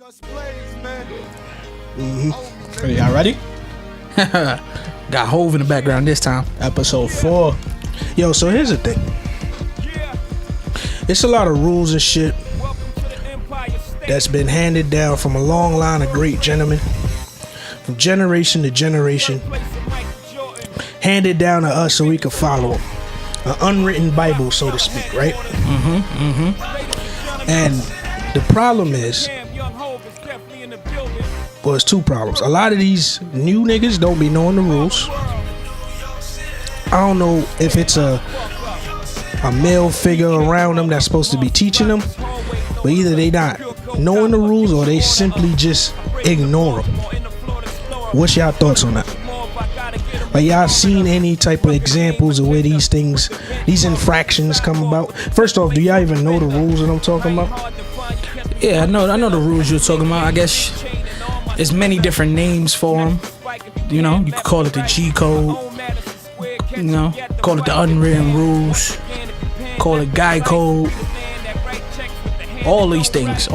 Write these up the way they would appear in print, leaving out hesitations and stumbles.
Hey, y'all ready? Got Hove in the background this time. Episode 4. Yo, so here's the thing. It's a lot of rules and shit that's been handed down from a long line of great gentlemen, from generation to generation, handed down to us so we could follow them. An unwritten Bible, so to speak, right? And the problem is, well, it's two problems. A lot of these new niggas don't be knowing the rules. I don't know if it's a male figure around them that's supposed to be teaching them, but either they not knowing the rules or they simply just ignore them. What's y'all thoughts on that? Like, y'all seen any type of examples of where these things, these infractions come about? First off, do y'all even know the rules that I'm talking about? Yeah, I know the rules you're talking about. I guess there's many different names for them. You know, you could call it the G code. You know, call it the unwritten rules. Call it guy code. All these things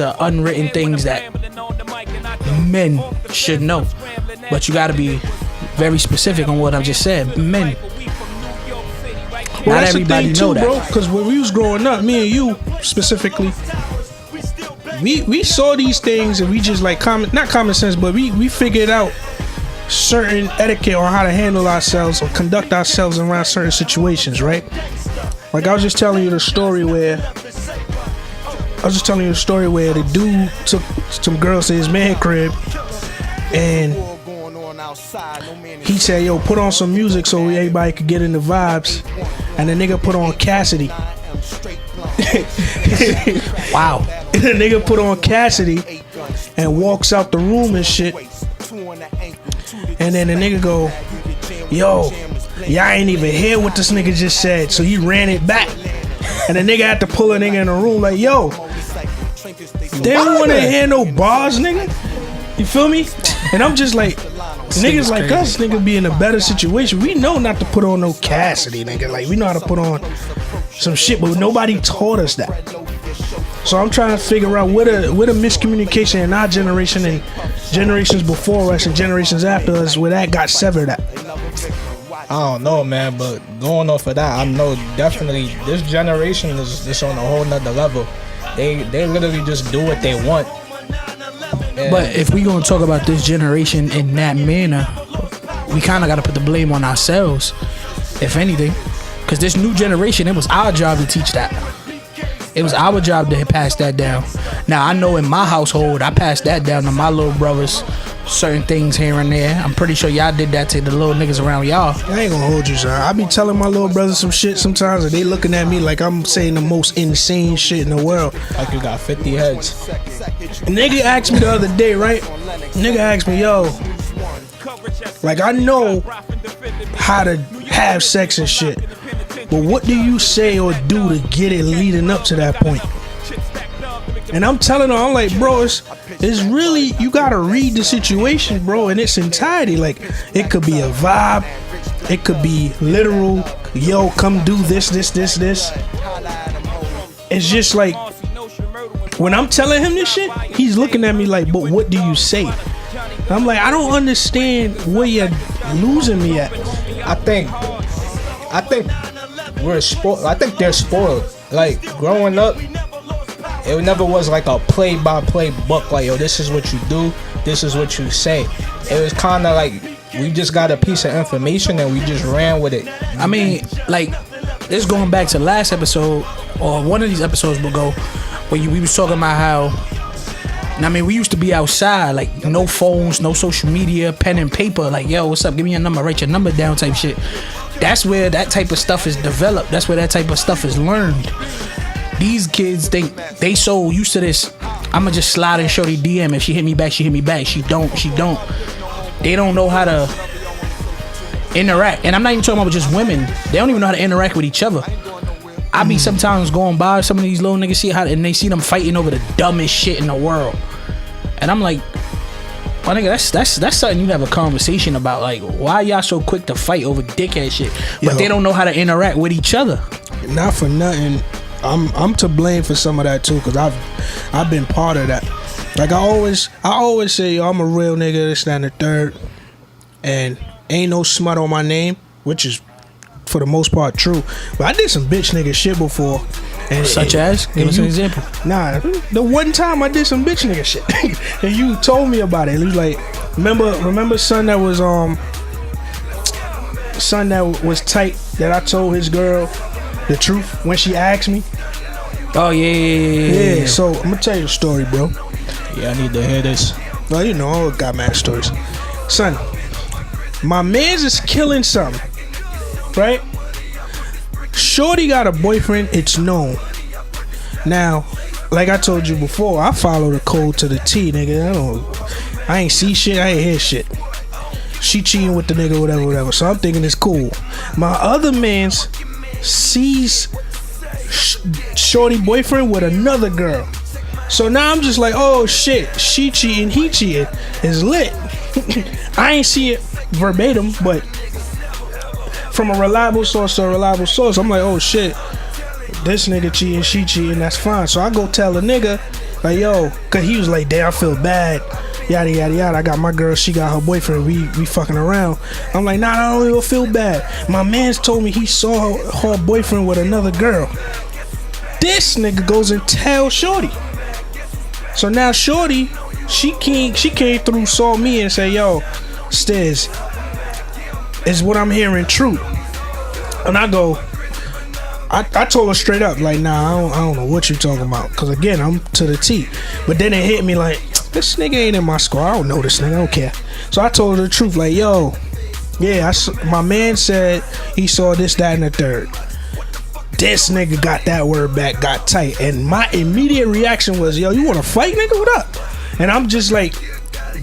are unwritten things that men should know. But you gotta be very specific on what I just said. Men. Well, Not everybody know that, bro. Because when we was growing up, me and you specifically, we saw these things and we just like not common sense, but we figured out certain etiquette on how to handle ourselves or conduct ourselves around certain situations, right? Like I was just telling you the story where the dude took some girls to his man crib and he said, yo, put on some music so everybody could get in the vibes. And the nigga put on Cassidy. Wow. The nigga put on Cassidy and walks out the room and shit. And then the nigga go, yo, y'all ain't even hear what this nigga just said. So he ran it back. And the nigga had to pull a nigga in the room like, yo, they don't want to hear no bars, nigga. You feel me? And I'm just like, niggas like us, nigga, be in a better situation. We know not to put on no Cassidy, nigga. Like, we know how to put on some shit, but nobody taught us that. So I'm trying to figure out what a miscommunication in our generation and generations before us and generations after us, where that got severed at. I don't know, man, but going off of that, I know definitely this generation is just on a whole nother level. They literally just do what they want. And But if we gonna talk about this generation in that manner, we kind of gotta put the blame on ourselves, if anything, because this new generation, it was our job to teach that. It was our job to pass that down. Now I know in my household, I passed that down to my little brothers. Certain things here and there. I'm pretty sure y'all did that to the little niggas around y'all. I ain't gonna hold you, son. I be telling my little brothers some shit sometimes, and they looking at me like I'm saying the most insane shit in the world. like you got 50 heads. Nigga asked me the other day, right? Nigga asked me, yo, like I know how to have sex and shit, but what do you say or do to get it leading up to that point? And I'm telling her, I'm like, bro, it's really, you gotta read the situation, bro, in its entirety. Like, it could be a vibe, it could be literal, yo, come do this. It's just like, when I'm telling him this shit, he's looking at me like, but what do you say? I'm like, I don't understand where you're losing me at. I think we're spoiled. I think they're spoiled. Like, growing up, it never was like a play-by-play book, like, yo, this is what you do, this is what you say. It was kind of like, we just got a piece of information and we just ran with it. I mean, like, this going back to last episode, or one of these episodes ago, where we was talking about how, I mean, we used to be outside, like, no phones, no social media, pen and paper, like, yo, what's up, give me your number, write your number down type shit. That's where that type of stuff is developed. That's where that type of stuff is learned. These kids think they so used to this, I'ma just slide and shorty DM. If she hit me back, she hit me back. She don't. They don't know how to interact. And I'm not even talking about just women. They don't even know how to interact with each other. I be sometimes going by some of these little niggas, and they see them fighting over the dumbest shit in the world. And I'm like, my nigga, that's something you have a conversation about. Like, why y'all so quick to fight over dickhead shit? But they don't know how to interact with each other. Not for nothing, I'm to blame for some of that too, because I've been part of that. Like I always say, yo, I'm a real nigga, this, that, and the third. And ain't no smut on my name, which is for the most part true. But I did some bitch nigga shit before. And Such as? Give us an example. Nah, the one time I did some bitch nigga shit. And you told me about it. It was like, remember son that was tight, that I told his girl the truth when she asked me? Oh, yeah. So I'm gonna tell you the story, bro. Yeah, I need to hear this. Well, you know, I got mad stories. Son, my man's is killing something, right? Shorty got a boyfriend, it's known. Now, like I told you before, I follow the code to the T, nigga. I ain't see shit, I ain't hear shit. She cheating with the nigga, whatever. So I'm thinking it's cool. My other man's sees Shorty boyfriend with another girl. So now I'm just like, oh shit, she cheating, he cheating. It's lit. I ain't see it verbatim, but from a reliable source to a reliable source, I'm like, oh shit, this nigga cheating, she cheating, that's fine. So I go tell the nigga, like, yo, cause he was like, damn, I feel bad, yada yada yada. I got my girl, she got her boyfriend, we fucking around. I'm like, nah, I don't even feel bad. My man's told me he saw her boyfriend with another girl. This nigga goes and tells Shorty. So now Shorty, she came through, saw me and say, yo, Stiz, is what I'm hearing true? And I go, I told her straight up, like, nah, I don't know what you talking about. Cause again, I'm to the T. But then it hit me like, this nigga ain't in my squad. I don't know this nigga, I don't care. So I told her the truth, like, yo, yeah, my man said he saw this, that, and the third. This nigga got that word back, got tight. And my immediate reaction was, yo, you wanna fight, nigga? What up? And I'm just like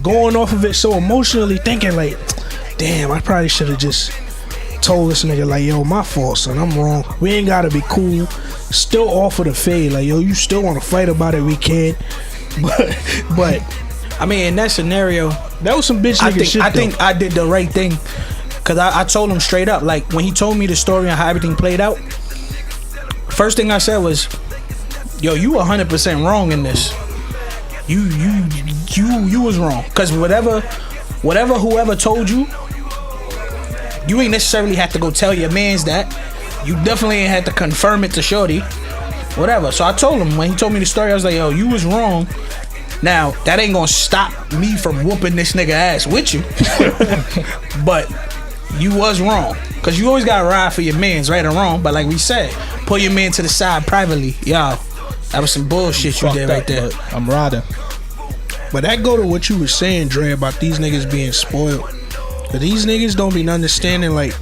going off of it so emotionally, thinking like, damn, I probably should have just told this nigga like, yo, my fault, son, I'm wrong. We ain't gotta be cool. Still offer the fade, like, yo, you still wanna fight about it, we can. But I mean, in that scenario, that was some bitch nigga shit. I think I did the right thing. Cause I told him straight up, like when he told me the story and how everything played out, first thing I said was, yo, you 100% wrong in this. You was wrong. Cause whoever told you, you ain't necessarily have to go tell your mans that. You definitely ain't had to confirm it to Shorty. Whatever. So I told him, when he told me the story, I was like, yo, you was wrong. Now, that ain't gonna stop me from whooping this nigga ass with you. But you was wrong. Cause you always gotta ride for your mans, right or wrong. But like we said, pull your man to the side privately. Yo, that was some bullshit you did right there. I'm riding. But that go to what you were saying, Dre, about these niggas being spoiled. But these niggas don't be understanding, like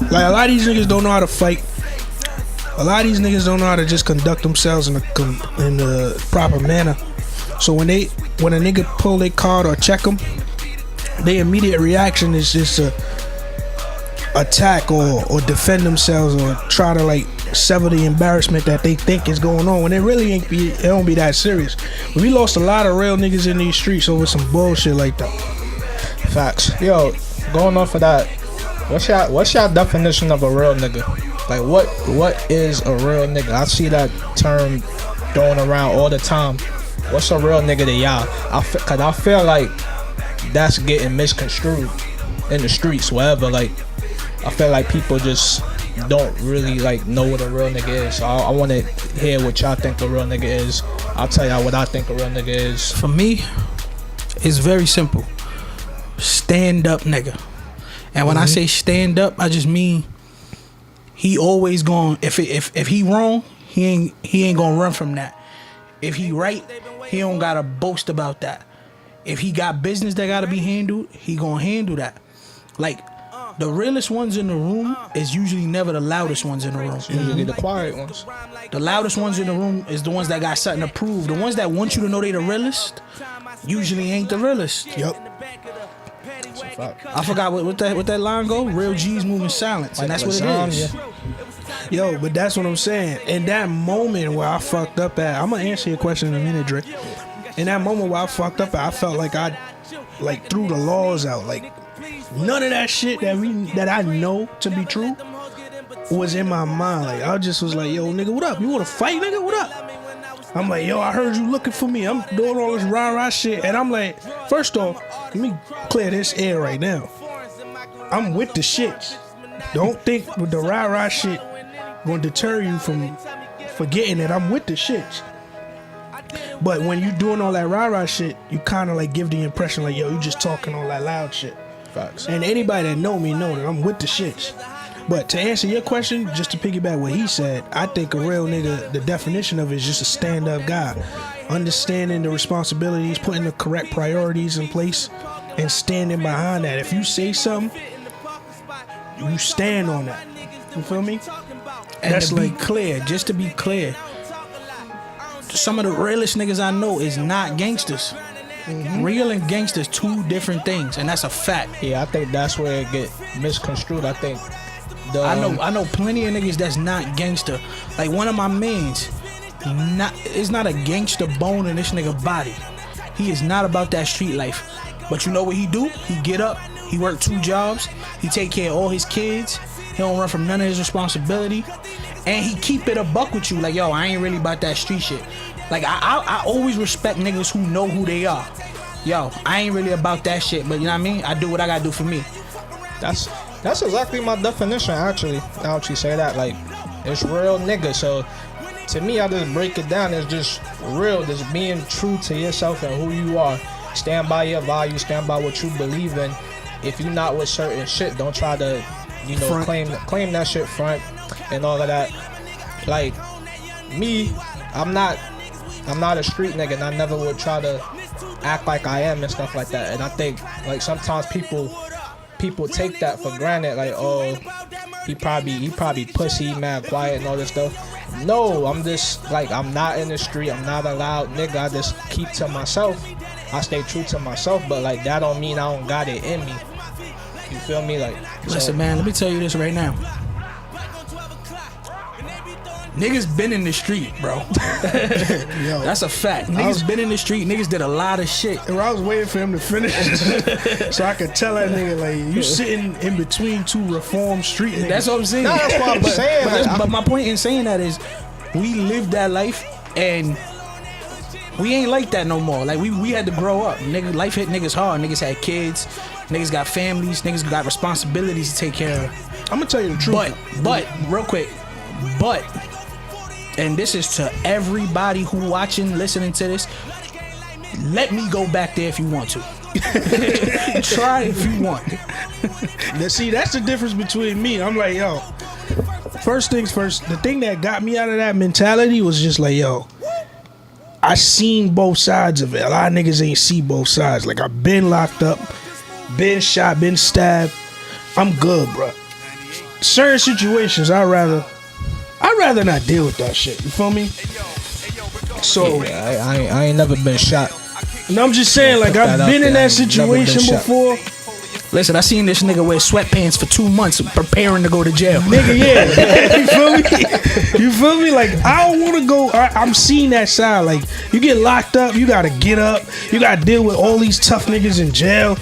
a lot of these niggas don't know how to fight. A lot of these niggas don't know how to just conduct themselves in the proper manner. So when a nigga pull their card or check them, their immediate reaction is just to attack or defend themselves or try to like sever the embarrassment that they think is going on when it really it don't be that serious. We lost a lot of real niggas in these streets over some bullshit like that. Facts. Yo, going off of that, what's your definition of a real nigga? Like what is a real nigga? I see that term thrown around all the time. What's a real nigga to y'all? Cause I feel like that's getting misconstrued in the streets, wherever. Like, I feel like people just don't really like know what a real nigga is. So I want to hear what y'all think a real nigga is. I'll tell y'all what I think a real nigga is. For me, it's very simple. Stand up nigga. And when I say stand up, I just mean he always going, if he wrong, he ain't gonna run from that. If he right, he don't gotta boast about that. If he got business that gotta be handled, he gonna handle that. Like, the realest ones in the room is usually never the loudest ones in the room. Usually the quiet ones. The loudest ones in the room is the ones that got something to prove. The ones that want you to know they the realest usually ain't the realest. Yep. I forgot what that line go. Real G's moving silence, and that's what it is. Yeah. Yo, but that's what I'm saying. In that moment where I fucked up at, I'm gonna answer your question in a minute, Drake. In that moment where I fucked up at, I felt like I threw the laws out. Like, none of that shit that I know to be true was in my mind. Like, I just was like, yo, nigga, what up? You wanna fight, nigga? What up? I'm like, yo, I heard you looking for me. I'm doing all this rah-rah shit. And I'm like, first off, let me clear this air right now. I'm with the shits. Don't think with the rah-rah shit gonna deter you from forgetting that I'm with the shits. But when you doing all that rah-rah shit, you kind of like give the impression like, yo, you just talking all that loud shit. Facts. And anybody that know me know that I'm with the shits. But to answer your question, just to piggyback what he said, I think a real nigga, the definition of it is just a stand-up guy. Understanding the responsibilities, putting the correct priorities in place, and standing behind that. If you say something, you stand on that. You feel me? And That's to be clear, just to be clear, some of the realest niggas I know is not gangsters. Real and gangsters, two different things, and that's a fact. Yeah, I think that's where it get misconstrued. I think I know plenty of niggas that's not gangster. Like one of my mans, it's not a gangster bone in this nigga body. He is not about that street life. But you know what he do? He get up, he work 2 jobs, he take care of all his kids, he don't run from none of his responsibility, and he keep it a buck with you. Like, yo, I ain't really about that street shit. Like, I always respect niggas who know who they are. Yo, I ain't really about that shit, but you know what I mean? I do what I gotta do for me. That's exactly my definition, actually. Now that you say that, like, it's real nigga. So to me, I just break it down. It's just real, just being true to yourself and who you are. Stand by your values, stand by what you believe in. If you're not with certain shit, don't try to, you know, claim that shit front and all of that. Like me, I'm not a street nigga, and I never would try to act like I am and stuff like that. And I think like sometimes people take that for granted, like, oh, he probably pussy, mad quiet and all this stuff. No, I'm just like, I'm not in the street, I'm not a loud nigga. I just keep to myself. I stay true to myself, but like that don't mean I don't got it in me. You feel me? Like, listen, man, let me tell you this right now. Niggas been in the street, bro. Yo, that's a fact. Niggas been in the street. Niggas did a lot of shit. And I was waiting for him to finish so I could tell that nigga, like, you sitting in between 2 reformed street niggas. That's what I'm saying. No, that's what I'm saying. But my point in saying that is we lived that life and we ain't like that no more. Like, we had to grow up. Nigga, life hit niggas hard. Niggas had kids. Niggas got families. Niggas got responsibilities to take care of. I'm gonna tell you the truth. But real quick, and this is to everybody who watching, listening to this, let me go back there if you want to. Try if you want. See, that's the difference between me. I'm like, yo, first things first, the thing that got me out of that mentality was just like, yo, I seen both sides of it. A lot of niggas ain't see both sides. Like, I've been locked up, been shot, been stabbed. I'm good, bro. Certain situations, I'd rather not deal with that shit. You feel me? So yeah, I ain't never been shot. And I'm just saying, like, I've been in that situation before. Listen, I seen this nigga wear sweatpants for 2 months preparing to go to jail. Nigga, yeah. You feel me? You feel me? Like, I don't want to go. I'm seeing that side. Like, you get locked up, you got to get up. You got to deal with all these tough niggas in jail.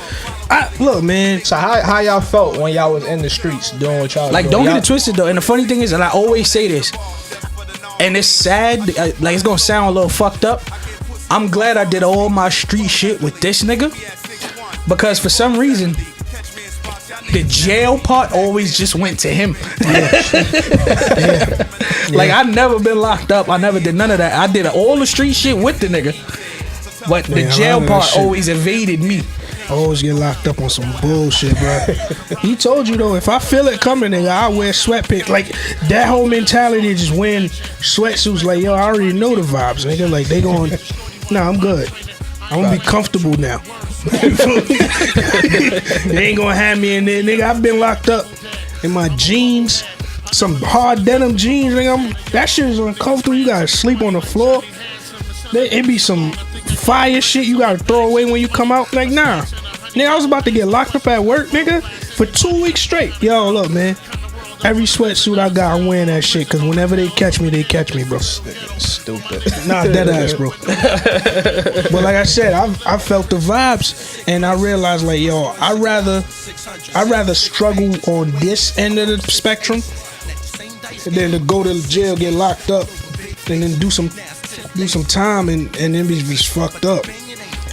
Look, man. So how y'all felt when y'all was in the streets doing what y'all like, doing? Don't get it twisted, though. And the funny thing is, and I always say this, and it's sad, like, it's going to sound a little fucked up. I'm glad I did all my street shit with this nigga, because for some reason, the jail part always just went to him. Like, I never been locked up. I never did none of that. I did all the street shit with the nigga, but the jail part always evaded me. I always get locked up on some bullshit, bro. He told you, though, if I feel it coming, nigga, I wear sweatpants. Like, that whole mentality of just wearing sweatsuits, like, yo, I already know the vibes, nigga. Like, they going, nah, I'm good. I'm gonna be comfortable now. They ain't gonna have me in there, nigga. I've been locked up in my jeans, some hard denim jeans, nigga. That shit is uncomfortable. You gotta sleep on the floor. It be some fire shit you gotta throw away when you come out. Like, nah. Nigga, I was about to get locked up at work, nigga, for 2 weeks straight. Yo, look, man. Every sweatsuit I got, I'm wearing that shit, because whenever they catch me, bro. Stupid. Nah, dead ass, bro. But like I said, I felt the vibes, and I realized, like, yo, I'd rather struggle on this end of the spectrum than to go to jail, get locked up, and then do some do some time and then be just fucked up.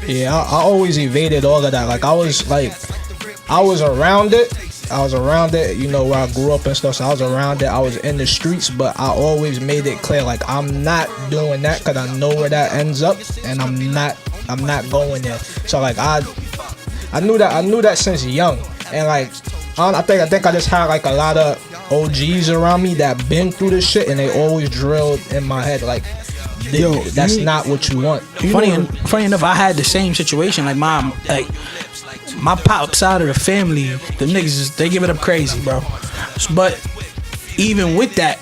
Yeah, I always evaded all of that. Like I was around it. You know, where I grew up and stuff. So I was around it. I was in the streets, but I always made it clear, like I'm not doing that because I know where that ends up, and I'm not going there. So like I knew that since young, and like I think I just had like a lot of OGs around me that been through this shit, and they always drilled in my head like, yo, that's not what you want. Funny enough, I had the same situation. Like my pop side of the family, the niggas they give it up crazy, bro. But even with that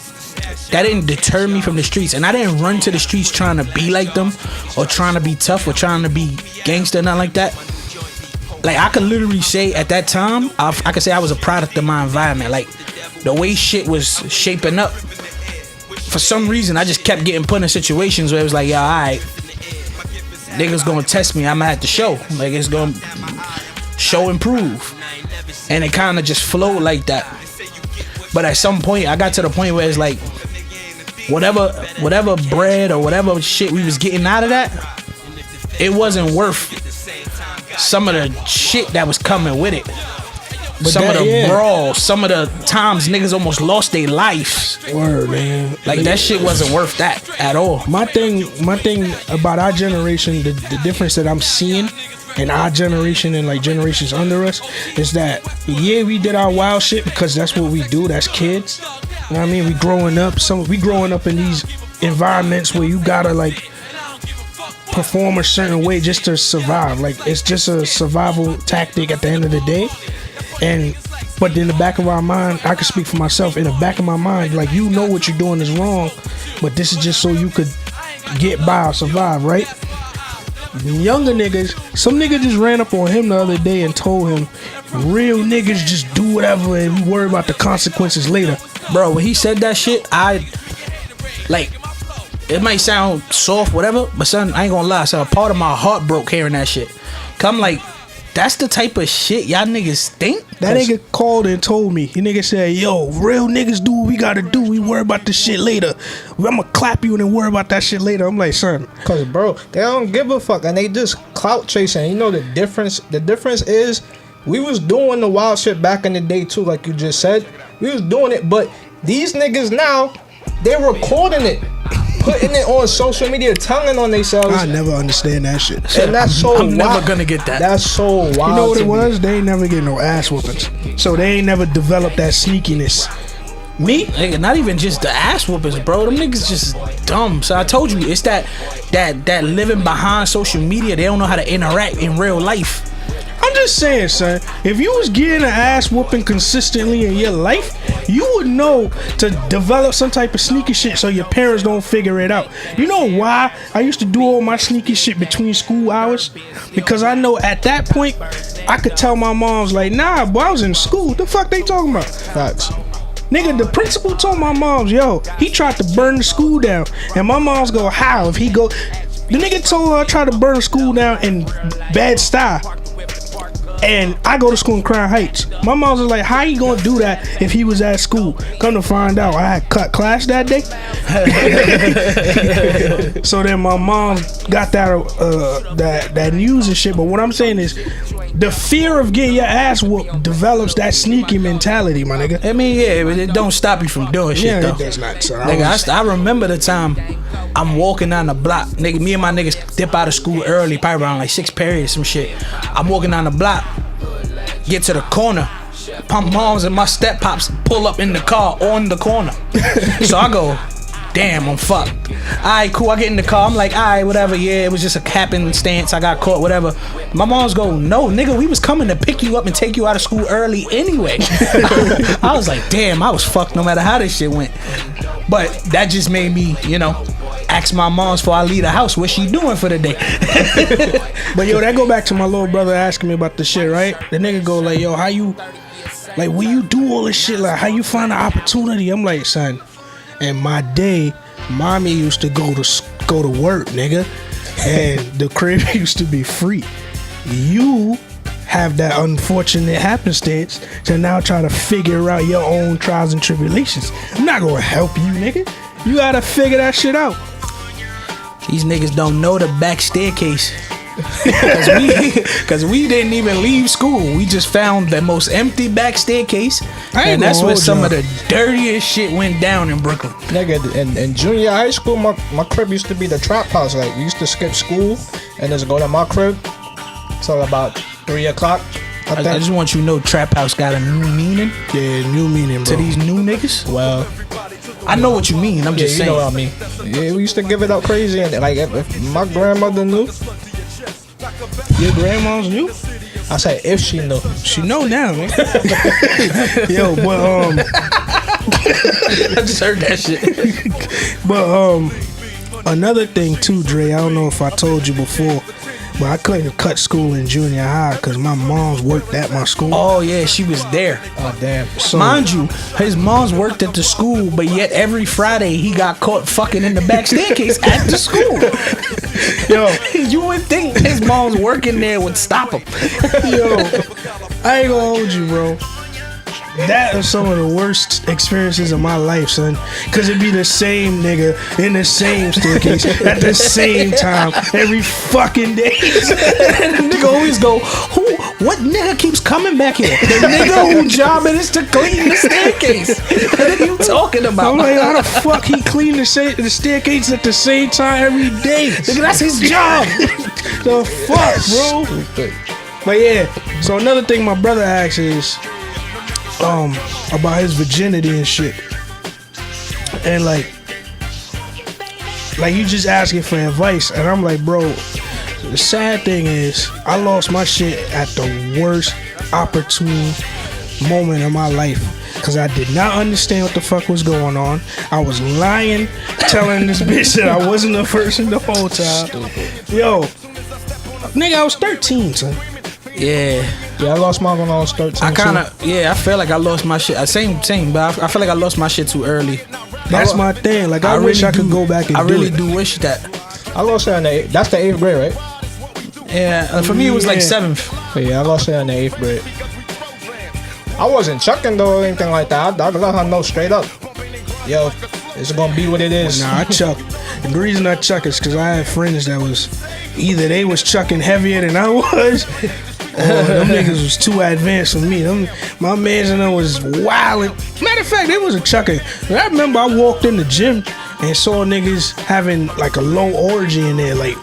didn't deter me from the streets, and I didn't run to the streets trying to be like them or trying to be tough or trying to be gangster, nothing like that. Like I could literally say at that time, I could say I was a product of my environment. Like the way shit was shaping up, for some reason I just kept getting put in situations where it was like, yeah, alright, niggas gonna test me, I'ma have to show. Like it's gonna show and prove. And it kinda just flowed like that. But at some point I got to the point where it's like whatever bread or whatever shit we was getting out of that, it wasn't worth some of the shit that was coming with it. But some of the brawls, some of the times niggas almost lost their lives. Word, man. Like that shit wasn't worth that at all. My thing about our generation, the difference that I'm seeing in our generation and like generations under us is that we did our wild shit because that's what we do. That's kids. You know what I mean? We growing up in these environments where you gotta like perform a certain way just to survive. Like it's just a survival tactic at the end of the day. But in the back of our mind, I can speak for myself. In the back of my mind, like you know what you're doing is wrong, but this is just so you could get by or survive, right? Younger niggas, some nigga just ran up on him the other day and told him, real niggas just do whatever and we worry about the consequences later. Bro, when he said that shit, it might sound soft, whatever, but son, I ain't gonna lie, so a part of my heart broke hearing that shit. Come like, that's the type of shit y'all niggas think? That nigga called and told me. He nigga said, yo, real niggas do what we gotta do. We worry about this shit later. I'ma clap you and then worry about that shit later. I'm like, son. Cause bro, they don't give a fuck and they just clout chasing. You know the difference? The difference is we was doing the wild shit back in the day too, like you just said. We was doing it, but these niggas now, they're recording it. Putting it on social media, telling on themselves. I never understand that shit. And that's so I'm never gonna get that. That's so wild. You know what it was? They ain't never get no ass whoopings. So they ain't never developed that sneakiness. Me? Nigga, not even just the ass whoopings, bro. Them niggas just dumb. So I told you, it's that living behind social media. They don't know how to interact in real life. I'm just saying, son, if you was getting an ass whooping consistently in your life, you would know to develop some type of sneaky shit so your parents don't figure it out. You know why I used to do all my sneaky shit between school hours? Because I know at that point, I could tell my moms like, nah, boy, I was in school. What the fuck they talking about? Facts. Nigga, the principal told my moms, yo, he tried to burn the school down. And my moms go, how? If he go... The nigga told her I tried to burn the school down in bad style. And I go to school in Crown Heights. My mom was like, how you gonna do that if he was at school? Come to find out, I had cut class that day. So then my mom got that news and shit. But what I'm saying is, the fear of getting your ass whooped develops that sneaky mentality, my nigga. I mean, yeah, but it don't stop you from doing shit, though. It does not, son. Nigga, I remember the time I'm walking down the block. Nigga, me and my niggas dip out of school early, probably around like 6 periods, some shit. I'm walking down the block, get to the corner. My moms and my step pops pull up in the car on the corner. So I go, damn, I'm fucked. Alright, cool. I get in the car. I'm like, alright, whatever. Yeah, it was just a happenstance. I got caught, whatever. My moms go, no, nigga, we was coming to pick you up and take you out of school early anyway. I was like, damn, I was fucked no matter how this shit went. But that just made me, ask my moms before I leave the house what she doing for the day. But yo, that go back to my little brother asking me about the shit, right? The nigga go like, yo, how you, like, when you do all this shit, like, how you find the opportunity? I'm like, son, in my day, mommy used to go to work, nigga, and the crib used to be free. You have that unfortunate happenstance to now try to figure out your own trials and tribulations. I'm not gonna help you, nigga. You gotta figure that shit out. These niggas don't know the back staircase. Cause we didn't even leave school. We just found the most empty back staircase, and that's where some of the dirtiest shit went down in Brooklyn. Nigga, in junior high school, my crib used to be the trap house. Like, we used to skip school and just go to my crib till about 3 o'clock. I just want you to know, trap house got a new meaning. Yeah, new meaning, bro. To these new niggas. Well, I know what you mean. I'm just saying. You know what I mean. Yeah, we used to give it up crazy, and like if my grandmother knew. Your grandma's knew? I said if she knew. She know now, man. Yo, but I just heard that shit. But another thing too, Dre, I don't know if I told you before, but I couldn't cut school in junior high because my mom's worked at my school. Oh yeah, she was there. Oh damn. So, mind you, his mom's worked at the school, but yet every Friday he got caught fucking in the back staircase at the school. yo, you would think his mom's working there would stop him. Yo, I ain't gonna hold you, bro. That is some of the worst experiences of my life, son. Cause it be the same nigga in the same staircase at the same time every fucking day. And the nigga always go, what nigga keeps coming back here? The nigga whose job it is to clean the staircase. What are you talking about? I'm like, how the fuck he clean the staircase at the same time every day? Nigga, that's his job. The fuck, bro? But yeah, so another thing my brother asks is about his virginity and shit. And like you just asking for advice, and I'm like, bro, the sad thing is I lost my shit at the worst opportune moment of my life, because I did not understand what the fuck was going on. I was lying, telling this bitch that I wasn't the person the whole time. Yo, nigga, I was 13, son. Yeah, I lost mine when I was 13. I feel like I lost my shit. Same, but I feel like I lost my shit too early. That's my thing. Like, I wish I could go back and do it. I really do wish that. I lost it in that's the 8th grade, right? Yeah, for me it was like 7th. But yeah, I lost it in the 8th grade. I wasn't chucking though or anything like that. I let her know straight up. Yo, it's gonna be what it is. Nah, I chuck. And the reason I chuck is because I had friends that was either they was chucking heavier than I was, or them niggas was too advanced for me. My mans and them was wildin'. Matter of fact, they wasn't chucking. I remember I walked in the gym and saw niggas having like a low orgy in there. Like,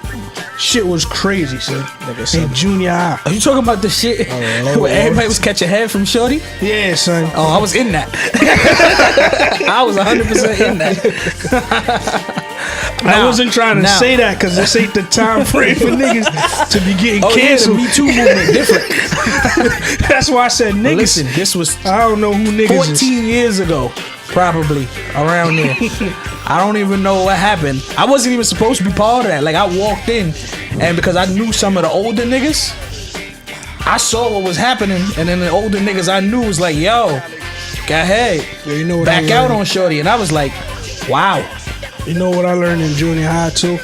shit was crazy, son. In junior high. Are you talking about the shit where everybody was catching head from shorty? Yeah, son. Oh, I was in that. I was 100% in that. I wasn't trying to say that because this ain't the time frame for niggas to be getting canceled. Yeah, the Me Too movement different. That's why I said niggas. Listen, this was I don't know who niggas 14 is. years ago, probably around there. I don't even know what happened. I wasn't even supposed to be part of that. Like, I walked in, and because I knew some of the older niggas, I saw what was happening, and then the older niggas I knew was like, "Yo, go ahead, you know what back out on shorty," and I was like, "Wow." You know what I learned in junior high too?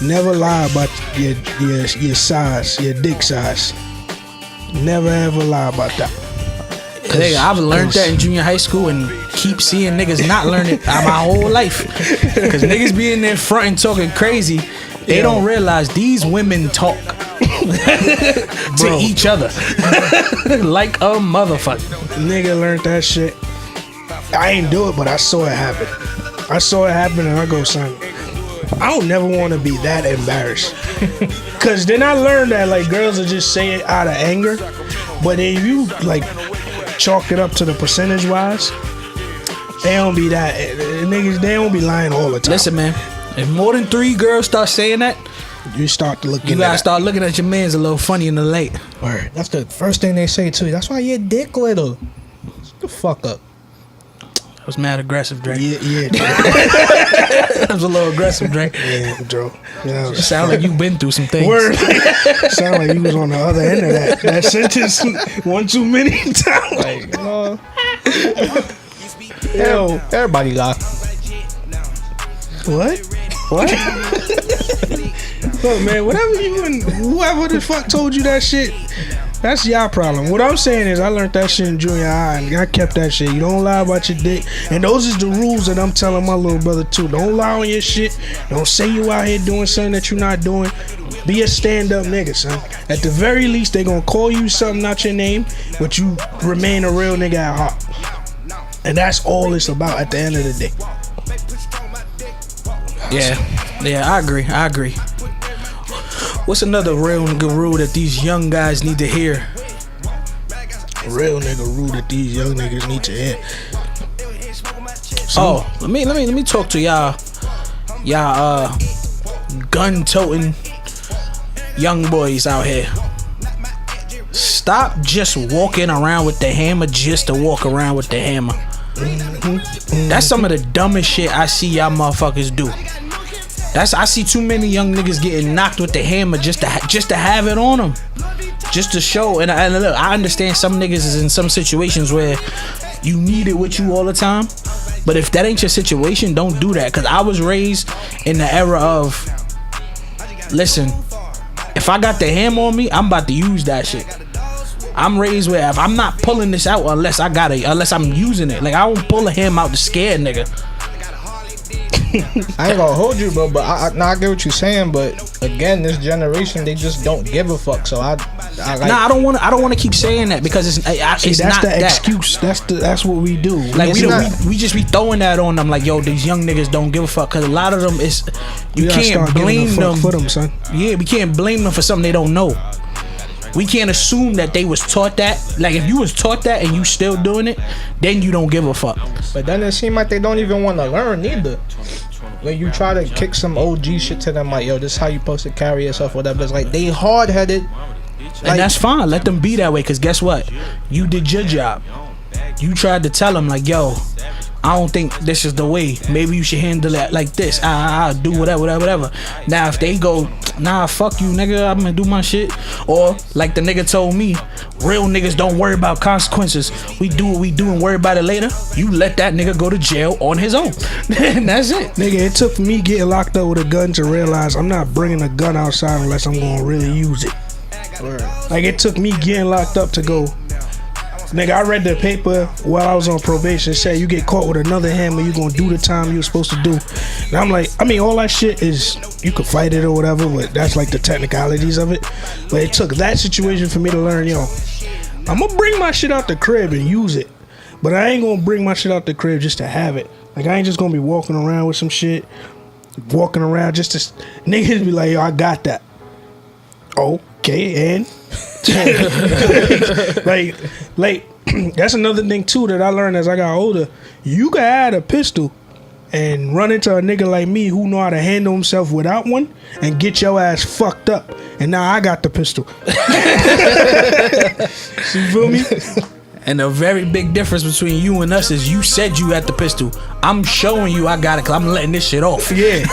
Never lie about your size, your dick size. Never ever lie about that. Nigga, I've learned that in junior high school and keep seeing niggas not learn it my whole life. Because niggas be in there front and talking crazy. They don't realize these women talk to each other like a motherfucker. Nigga learned that shit. I ain't do it, but I saw it happen. I saw it happen and I go, son, I don't never want to be that embarrassed. Cause then I learned that like girls will just say it out of anger, but if you like chalk it up to the percentage wise, they don't be that niggas. They don't be lying all the time. Listen, man, if more than 3 girls start saying that, you start to look. You gotta start looking at your man's a little funny in the late. Right. That's the first thing they say too. That's why your dick little. Shut the fuck up. I was mad aggressive, Drake. Yeah, Drake. I was a little aggressive, Drake. Yeah, Drake. Yeah, it sound like you've been through some things. Word. Sound like you was on the other end of that sentence one too many times. Like, yo, everybody lie. What? Look, man, whatever you and whoever the fuck told you that shit, That's y'all problem. What I'm saying is I learned that shit in junior high and I kept that shit. You don't lie about your dick. And those is the rules that I'm telling my little brother too. Don't lie on your shit. Don't say you out here doing something that you're not doing. Be a stand-up nigga, son. At the very least, they gonna call you something not your name, but you remain a real nigga at heart. And that's all it's about at the end of the day. Yeah, I agree. What's another real nigga rule that these young guys need to hear? Real nigga rule that these young niggas need to hear. Let me talk to y'all gun-toting young boys out here. Stop just walking around with the hammer just to walk around with the hammer. That's some of the dumbest shit I see y'all motherfuckers do. I see too many young niggas getting knocked with the hammer just to have it on them, just to show. And look, I understand some niggas is in some situations where you need it with you all the time, but if that ain't your situation, don't do that. Cause I was raised in the era of, listen, if I got the hammer on me, I'm about to use that shit. I'm raised where if I'm not pulling this out unless I'm using it. Like, I won't pull a hammer out to scare a nigga. I ain't gonna hold you, bro, but I get what you're saying. But again, this generation, they just don't give a fuck. So I don't want to keep saying that because it's that's not the that excuse. That's what we do. Like we just be throwing that on them. Like, yo, these young niggas don't give a fuck. Cause a lot of them is you can't blame them for them, son. Yeah, we can't blame them for something they don't know. We can't assume that they was taught that. Like, if you was taught that and you still doing it, then you don't give a fuck. But then it seems like they don't even want to learn either. When you try to kick some OG shit to them, like, yo, this is how you supposed to carry yourself, whatever. It's like, they hard-headed. And that's fine. Let them be that way, because guess what? You did your job. You tried to tell them, like, yo, I don't think this is the way. Maybe you should handle it like this. I'll do whatever. Now, if they go, nah, fuck you, nigga, I'm gonna do my shit. Or, like the nigga told me, real niggas don't worry about consequences. We do what we do and worry about it later. You let that nigga go to jail on his own. And that's it. Nigga, it took me getting locked up with a gun to realize I'm not bringing a gun outside unless I'm gonna really use it. Like, it took me getting locked up to go, nigga, I read the paper while I was on probation. It said you get caught with another hammer, you gonna do the time you were supposed to do. And I'm like, I mean, all that shit is, you could fight it or whatever, but that's like the technicalities of it. But it took that situation for me to learn, yo, I'm gonna bring my shit out the crib and use it, but I ain't gonna bring my shit out the crib just to have it. Like, I ain't just gonna be walking around with some shit, walking around just to, niggas be like, yo, I got that. Okay, and like that's another thing too that I learned as I got older. You can add a pistol and run into a nigga like me who know how to handle himself without one and get your ass fucked up. And now I got the pistol. You feel me? And the very big difference between you and us is you said you had the pistol. I'm showing you I got it because I'm letting this shit off. Yeah.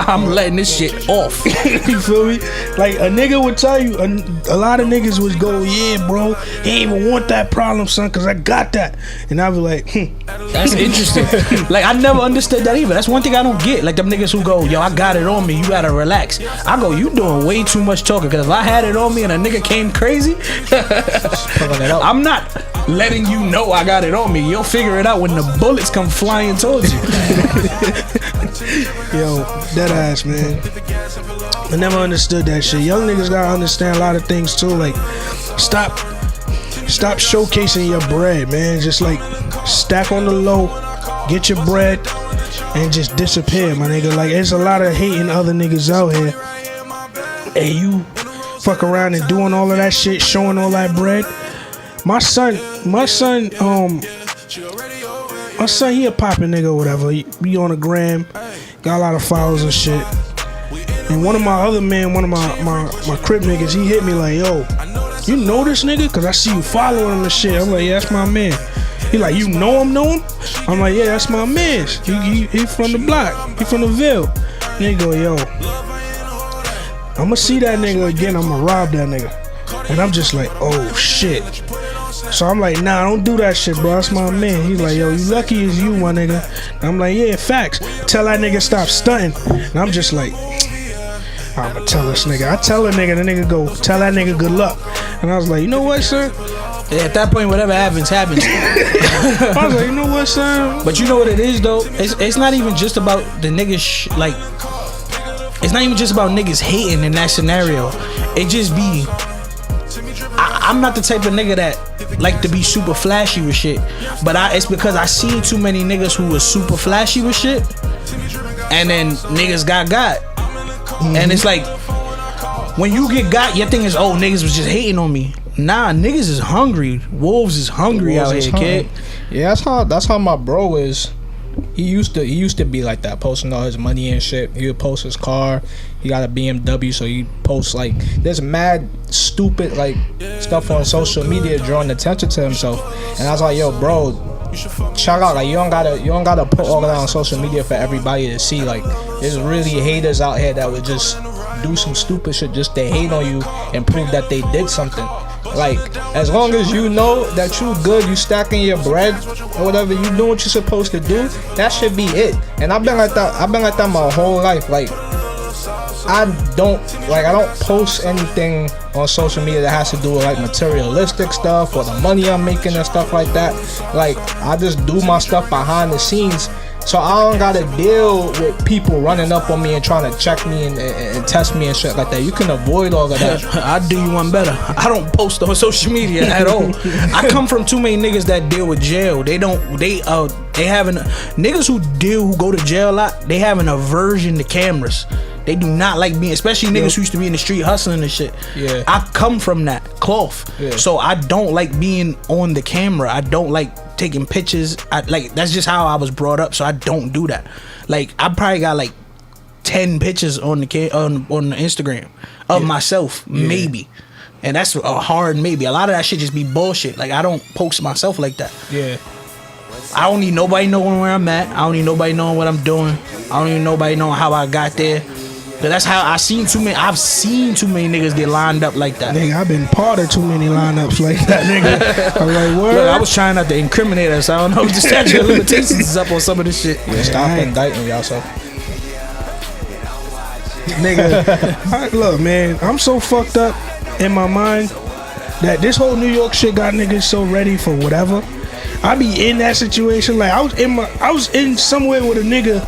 I'm letting this shit off. You feel me? Like, a nigga would tell you, a lot of niggas would go, yeah, bro, he ain't even want that problem, son, because I got that. And I'd be like, That's interesting. Like, I never understood that either. That's one thing I don't get. Like, them niggas who go, yo, I got it on me, you gotta relax. I go, you doing way too much talking, because if I had it on me and a nigga came crazy, I'm not letting you know I got it on me. You'll figure it out when the bullets come flying towards you. Yo, that ass, man. I never understood that shit. Young niggas gotta understand a lot of things too. Like, stop showcasing your bread, man. Just like stack on the low, get your bread, and just disappear, my nigga. Like, there's a lot of hating other niggas out here, and you fuck around and doing all of that shit, showing all that bread. My son, he a poppin' nigga or whatever. He be on the gram, got a lot of followers and shit. And one of my other men, one of my crib niggas, he hit me like, yo, you know this nigga? Cause I see you following him and shit. I'm like, yeah, that's my man. He like, you know him? I'm like, yeah, that's my man. He from the block. He from the Ville. And he go, yo, I'ma see that nigga again. I'ma rob that nigga. And I'm just like, oh shit. So I'm like, nah, don't do that shit, bro. That's my man. He's like, yo, you lucky as you, my nigga. And I'm like, yeah, facts. Tell that nigga stop stunting. And I'm just like, I'ma tell this nigga. I tell a nigga, the nigga go, tell that nigga good luck. And I was like, you know what, son? Yeah, at that point, whatever happens, happens. I was like, you know what, son? But you know what it is, though? It's not even just about the niggas, like, it's not even just about niggas hating in that scenario. It just be, I'm not the type of nigga that like to be super flashy with shit. But it's because I seen too many niggas who was super flashy with shit. And then niggas got. And it's like, when you get got, your thing is, oh, niggas was just hating on me. Nah, niggas is hungry. Wolves is hungry out here, kid. Yeah, that's how my bro is. He used to be like that, posting all his money and shit. He would post his car. He got a BMW, so he posts like there's mad stupid like stuff on social media drawing attention to himself. And I was like, yo, bro, check out, like you don't gotta put all that on social media for everybody to see. Like there's really haters out here that would just do some stupid shit just to hate on you and prove that they did something. Like, as long as you know that you good, you stacking your bread or whatever, you doing what you're supposed to do, that should be it. And I've been like that my whole life. Like, I don't post anything on social media that has to do with like materialistic stuff or the money I'm making and stuff like that. Like, I just do my stuff behind the scenes. So I don't gotta deal with people running up on me and trying to check me and test me and shit like that. You can avoid all of that. I'll do you one better. I don't post on social media at all. I come from too many niggas that deal with jail. They having niggas who go to jail a lot. They have an aversion to cameras. They do not like being, especially niggas who used to be in the street hustling and shit. Yeah. I come from that cloth. Yeah. So I don't like being on the camera. I don't like taking pictures. That's just how I was brought up. So I don't do that. Like I probably got like 10 pictures on the on the Instagram of myself, maybe. And that's a hard maybe. A lot of that shit just be bullshit. Like I don't post myself like that. Yeah. I don't need nobody knowing where I'm at. I don't need nobody knowing what I'm doing. I don't need nobody knowing how I got there. But that's how I've seen too many niggas get lined up like that. Nigga, I've been part of too many lineups like that, nigga. I'm like, what? Look, I was trying not to incriminate us. I don't know if the statute of limitations is up on some of this shit. Yeah, stop indicting y'all, so. Nigga, look, man, I'm so fucked up in my mind that this whole New York shit got niggas so ready for whatever. I be in that situation. Like I was in somewhere with a nigga,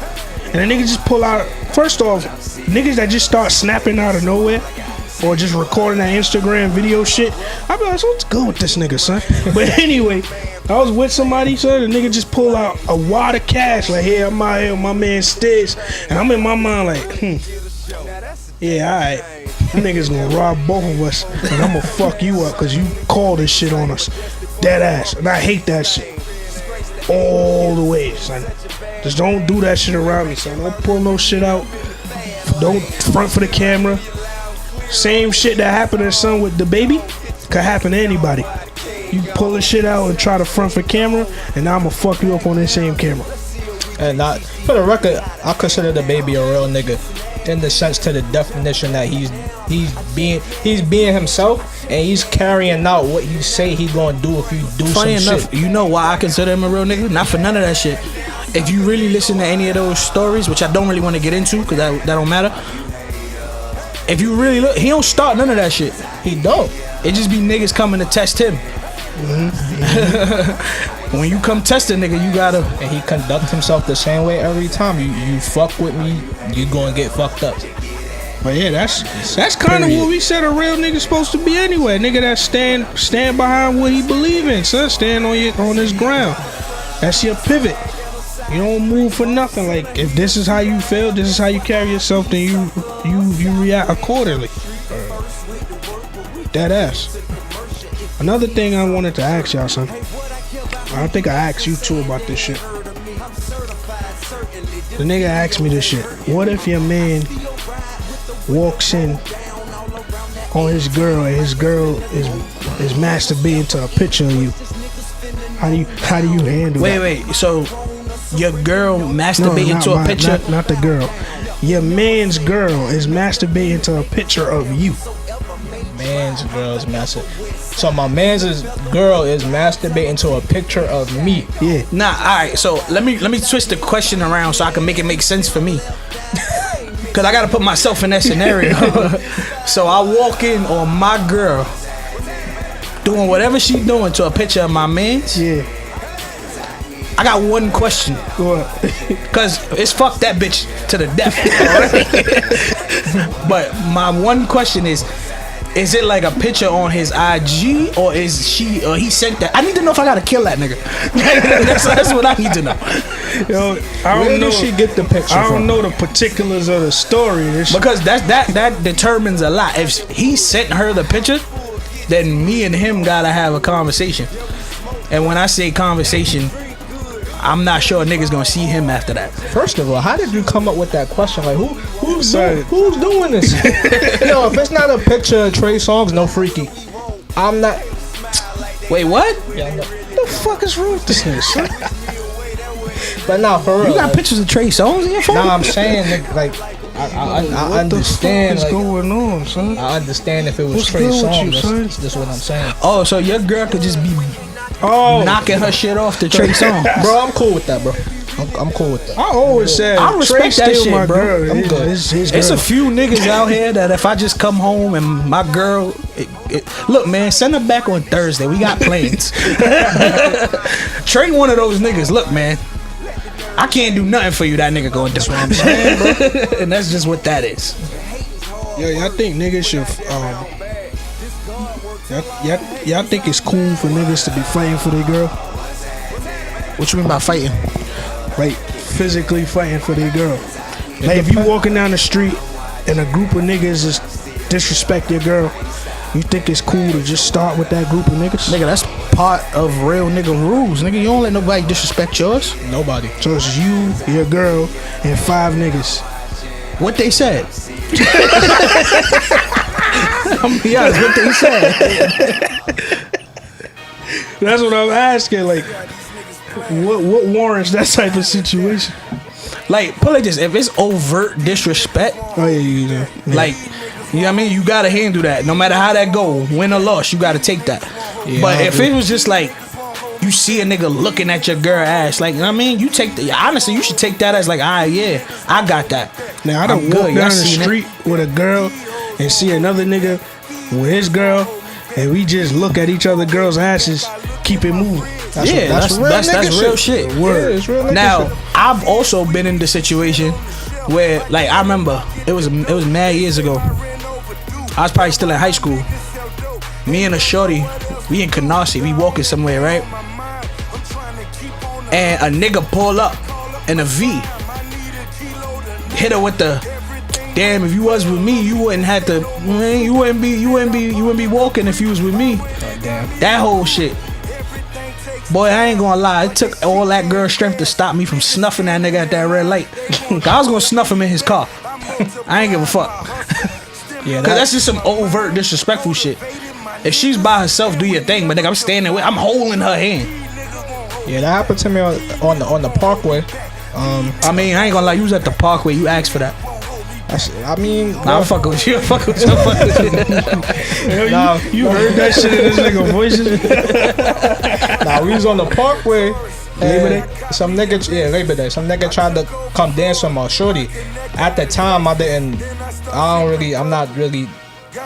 and a nigga just pull out. First off, niggas that just start snapping out of nowhere or just recording that Instagram video shit, I be like, so what's good with this nigga, son? But anyway, I was with somebody, son. The nigga just pull out a wad of cash. Like, hey, I'm out here with my man Stiz, and I'm in my mind like, yeah, alright. Them niggas gonna rob both of us, and I'm gonna fuck you up because you called this shit on us. Dead ass. And I hate that shit. All the way, son. Just don't do that shit around me, son. Don't pull no shit out. Don't front for the camera. Same shit that happened to son with the baby could happen to anybody. You pull the shit out and try to front for camera, and now I'm gonna fuck you up on that same camera. And not for the record, I consider the baby a real nigga in the sense to the definition that he's being himself and he's carrying out what you say he gonna do if you do Funny some enough, shit. you know why I consider him a real nigga? Not for none of that shit. If you really listen to any of those stories, which I don't really want to get into because that don't matter. If you really look, he don't start none of that shit. He don't. It just be niggas coming to test him. When you come test a nigga, you gotta. And he conduct himself the same way every time. You fuck with me, you gonna get fucked up. But yeah, that's kind of what we said a real nigga's supposed to be anyway. Nigga that stand behind what he believe in, son. Stand on his ground. That's your pivot. You don't move for nothing. Like if this is how you feel, this is how you carry yourself, then you react accordingly. That ass. Another thing I wanted to ask y'all, son. I think I asked you too about this shit. The nigga asked me this shit. What if your man walks in on his girl and his girl is masturbating to a picture of you? How do you handle that? Wait. So your girl masturbating to a picture? Not the girl. Your man's girl is masturbating to a picture of you. Man's girl is masturbating. So my man's girl is masturbating to a picture of me. Yeah. Nah, alright, so let me twist the question around so I can make it make sense for me. Cause I gotta put myself in that scenario. So I walk in on my girl doing whatever she doing to a picture of my man's, Yeah. I got one question. What? Cause it's fuck that bitch to the death. But my one question is it like a picture on his IG or is she or he sent that? I need to know if I gotta kill that nigga. that's what I need to know. Yo, I Where don't know. did she get the picture I don't from? know the particulars of the story. Because that determines a lot. If he sent her the picture, then me and him gotta have a conversation. And when I say conversation, I'm not sure a nigga's gonna see him after that. First of all, how did you come up with that question? Like, who's Sorry. doing this? Yo, if it's not a picture of Trey Songz, no freaky. I'm not. Wait, what? Yeah, I know. What the fuck is wrong with this nigga, son? But nah, for real. You got like, pictures of Trey Songz in your phone? Nah, I'm saying nigga, like I understand. What the fuck is Like, going on, son? I understand if it was What's Trey good with Songz. you, son? That's what I'm saying. Oh, so your girl could just be Oh, knocking her shit off to Trey Songz. Bro, I'm cool with that, bro. I'm cool with that. I always said I respect Trey that still shit, my bro. girl. I'm good. It's his It's a girl. few niggas out here that if I just come home and my girl, look, man, send her back on Thursday. We got plans. Trey, one of those niggas. Look, man, I can't do nothing for you. That nigga going to. That's what I'm saying, bro. And that's just what that is. Yeah, y'all think niggas should y'all think it's cool for niggas to be fighting for their girl? What you mean by fighting? Like physically fighting for their girl. Like if you walking down the street and a group of niggas just disrespect your girl, you think it's cool to just start with that group of niggas? Nigga, that's part of real nigga rules. Nigga, you don't let nobody disrespect yours. Nobody. So it's you, your girl, and 5 niggas. What they said. I'm be honest, what they said. That's what I'm asking. Like, what warrants that type of situation? Like, put it like this: if it's overt disrespect, Oh yeah. like, you know what I mean, you gotta handle that. No matter how that go, win or loss, you gotta take that. Yeah, But I if agree. it was just like you see a nigga looking at your girl ass, like, you know what I mean, you take the honestly, you should take that as like, yeah, I got that. Now I I'm don't walk good. Y'all down the seen it? street with a girl and see another nigga with his girl, and we just look at each other girls' asses, keep it moving. That's Yeah, that's real that's nigga real shit. Word. Yeah, it's real nigga Now, shit. I've also been in the situation where, like, I remember it was mad years ago. I was probably still in high school. Me and a shorty, we in Canarsie, we walking somewhere, right? And a nigga pull up in a V, hit her with the, damn, if you was with me, you wouldn't have to, man, you wouldn't be walking if you was with me. Damn. That whole shit. Boy, I ain't gonna lie. It took all that girl strength to stop me from snuffing that nigga at that red light. I was gonna snuff him in his car. I ain't give a fuck. Yeah, Cause that's just some overt disrespectful shit. If she's by herself, do your thing. But nigga, I'm standing with, I'm holding her hand. yeah, that happened to me on the Parkway. I mean, I ain't gonna lie. You was at the Parkway. You asked for that. I mean, Nah, I'm fucking with you. I'm fucking with you. I'm fucking with you. nah, You heard that shit in this nigga voices? nah, we was on the Parkway. Labor Day? Some nigga, yeah, Labor Day. Some nigga tried to come dance with my shorty. At the time, I'm not really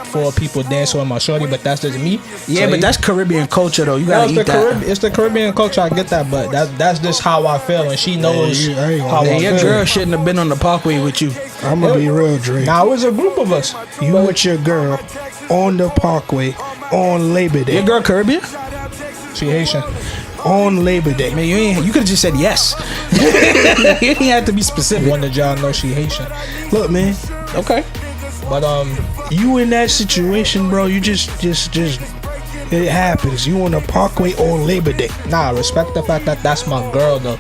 for people dancing with my shorty, but that's just me. Yeah, So but that's Caribbean culture though. You gotta eat that. It's the Caribbean culture. I get that, but that's just how I feel, and she knows Yeah, I ain't gonna how Yeah, I your feel. girl shouldn't have been on the Parkway with you. I'm gonna be real, Drake. Now it was a group of us. You with your girl on the Parkway on Labor Day. Your girl Caribbean? She Haitian. On Labor Day. Man, you could have just said yes. You didn't have to be specific. Wanted y'all know she Haitian. Look, man, Okay. But you in that situation, bro. You just it happens. You on the Parkway on Labor Day. nah, respect the fact that that's my girl though.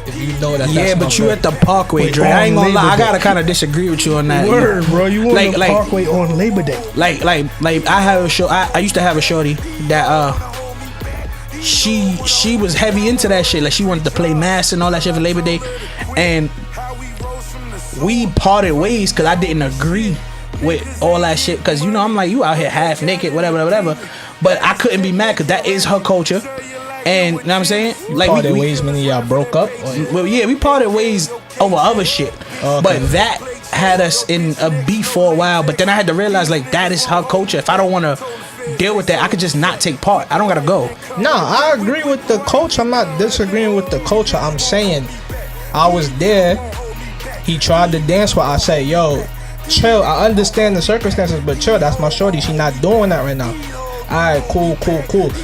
If you know that, Yeah, that's but my you girl. at the Parkway, Wait, Dre. I ain't on gonna lie. I Labor Day. gotta kind of disagree with you on that. Word, bro. You on Like- the like- Parkway on Labor Day. Like I have a show. I used to have a shorty that she was heavy into that shit. Like she wanted to play mass and all that shit for Labor Day, and we parted ways because I didn't agree with all that shit. Because you know I'm like, you out here half naked, whatever. But I couldn't be mad because that is her culture, and you know what I'm saying? Like Parted ways, many of y'all broke up. well, yeah, we parted ways over other shit. Okay. But that had us in a beef for a while. But then I had to realize, like, that is her culture. If I don't want to deal with that. I could just not take part. I don't gotta go. Nah, I agree with the coach. I'm not disagreeing with the culture. I'm saying I was there. He tried to dance with. I said, yo, chill. I understand the circumstances, but chill. That's my shorty. She not doing that right now. Alright, cool.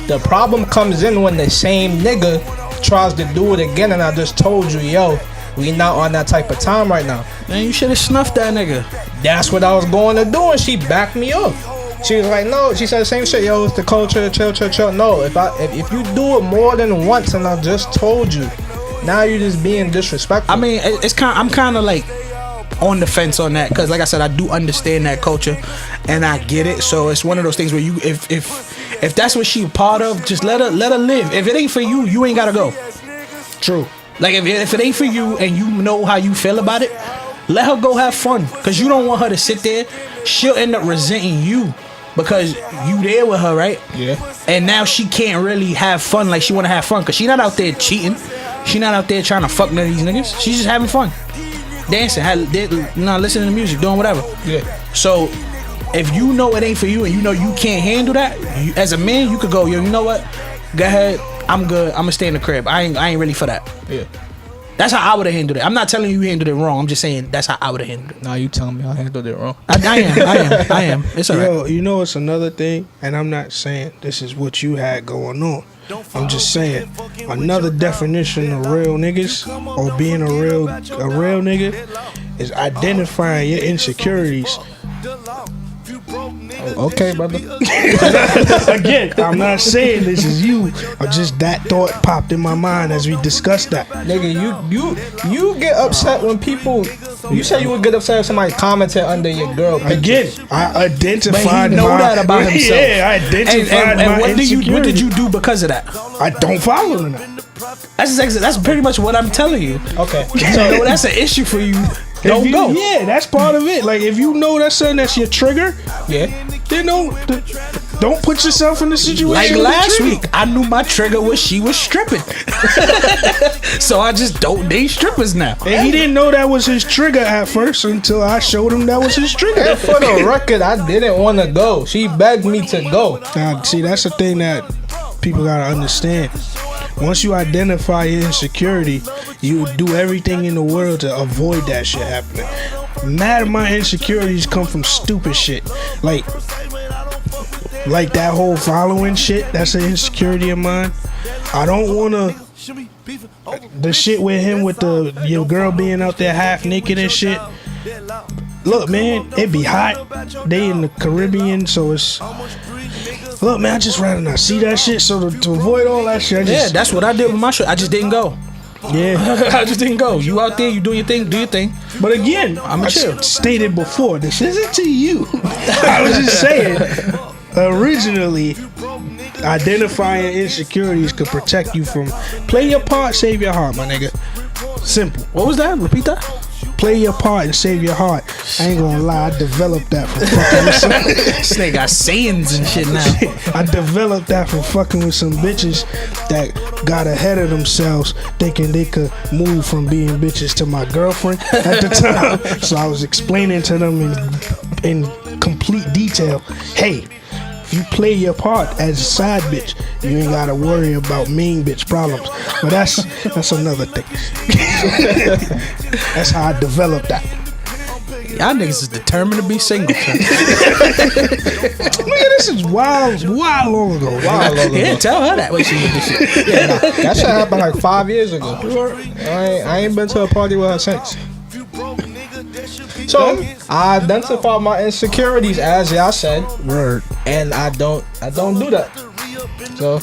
The problem comes in when the same nigga tries to do it again, and I just told you, yo, we not on that type of time right now. Man, you should have snuffed that nigga. That's what I was going to do, and she backed me up. She was like, no. She said the same shit. Yo, it's the culture. Chill. No, if you do it more than once, and I just told you, now you're just being disrespectful. I mean, I'm kind of like on the fence on that, because like I said, I do understand that culture and I get it. So it's one of those things where you, if that's what she part of, just let her live. If it ain't for you, you ain't gotta go. True. Like if it ain't for you and you know how you feel about it, let her go have fun, because you don't want her to sit there. She'll end up resenting you because you there with her, right? Yeah. And now she can't really have fun like she want to have fun, because she not out there cheating. She not out there trying to fuck none of these niggas. She's just having fun, dancing, listening to music, doing whatever. Yeah. So if you know it ain't for you and you know you can't handle that, as a man, you could go, yo, you know what? Go ahead. I'm good. I'm gonna stay in the crib. I ain't really for that. Yeah. That's how I would have handled it. I'm not telling you handled it wrong. I'm just saying that's how I would have handled it. Nah, you telling me I handled it wrong. I am. It's alright. Yo, you know it's another thing, and I'm not saying this is what you had going on. I'm just saying another definition of real niggas or being a real nigga is identifying your insecurities. Okay, brother. Again, I'm not saying this is you, or just that thought popped in my mind as we discussed that. Nigga, you get upset when people. You said you would get upset if somebody commented under your girl picture. Again, I identified. But he know that about himself. Yeah, I identified and my what insecurity. did you do because of that? I don't follow them now. That's pretty much what I'm telling you. Okay. So that's an issue for you. Don't go. Yeah, that's part of it. Like if you know that's something that's your trigger, Yeah. then don't put yourself in the situation. Like with last the trigger. week, I knew my trigger was she was stripping. So I just don't date strippers now. And he didn't know that was his trigger at first until I showed him that was his trigger. And for the record, I didn't want to go. She begged me to go. Now, see, that's the thing that people gotta understand. Once you identify your insecurity, you do everything in the world to avoid that shit happening. Mad of my insecurities come from stupid shit. Like that whole following shit, that's an insecurity of mine. I don't wanna the shit with him with your girl being out there half naked and shit. Look, man, it be hot. They in the Caribbean, so it's. Look, man, I just rather not see that shit. So to avoid all that shit, That's what I did with my shit. I just didn't go. Yeah. I just didn't go. You out there, you do your thing, do your thing. But again, I stated before, this isn't to you. I was just saying, originally, identifying insecurities could protect you from. Play your part, save your heart, my nigga. Simple. What was that? Repeat that. Play your part and save your heart. I ain't gonna lie, I developed that from fucking with some. This nigga got sayings and shit now. I developed that from fucking with some bitches that got ahead of themselves, thinking they could move from being bitches to my girlfriend at the time. So I was explaining to them in complete detail, hey, if you play your part as a side bitch, you ain't gotta worry about main bitch problems. But that's another thing. That's how I developed that. Y'all niggas is determined to be single. Nigga, this is wild long ago. Yeah, tell her that way she did this shit. Yeah, nah, that shit happened like 5 years ago. I ain't been to a party with her since. So I identify my insecurities as y'all said. Word. And I don't do that. So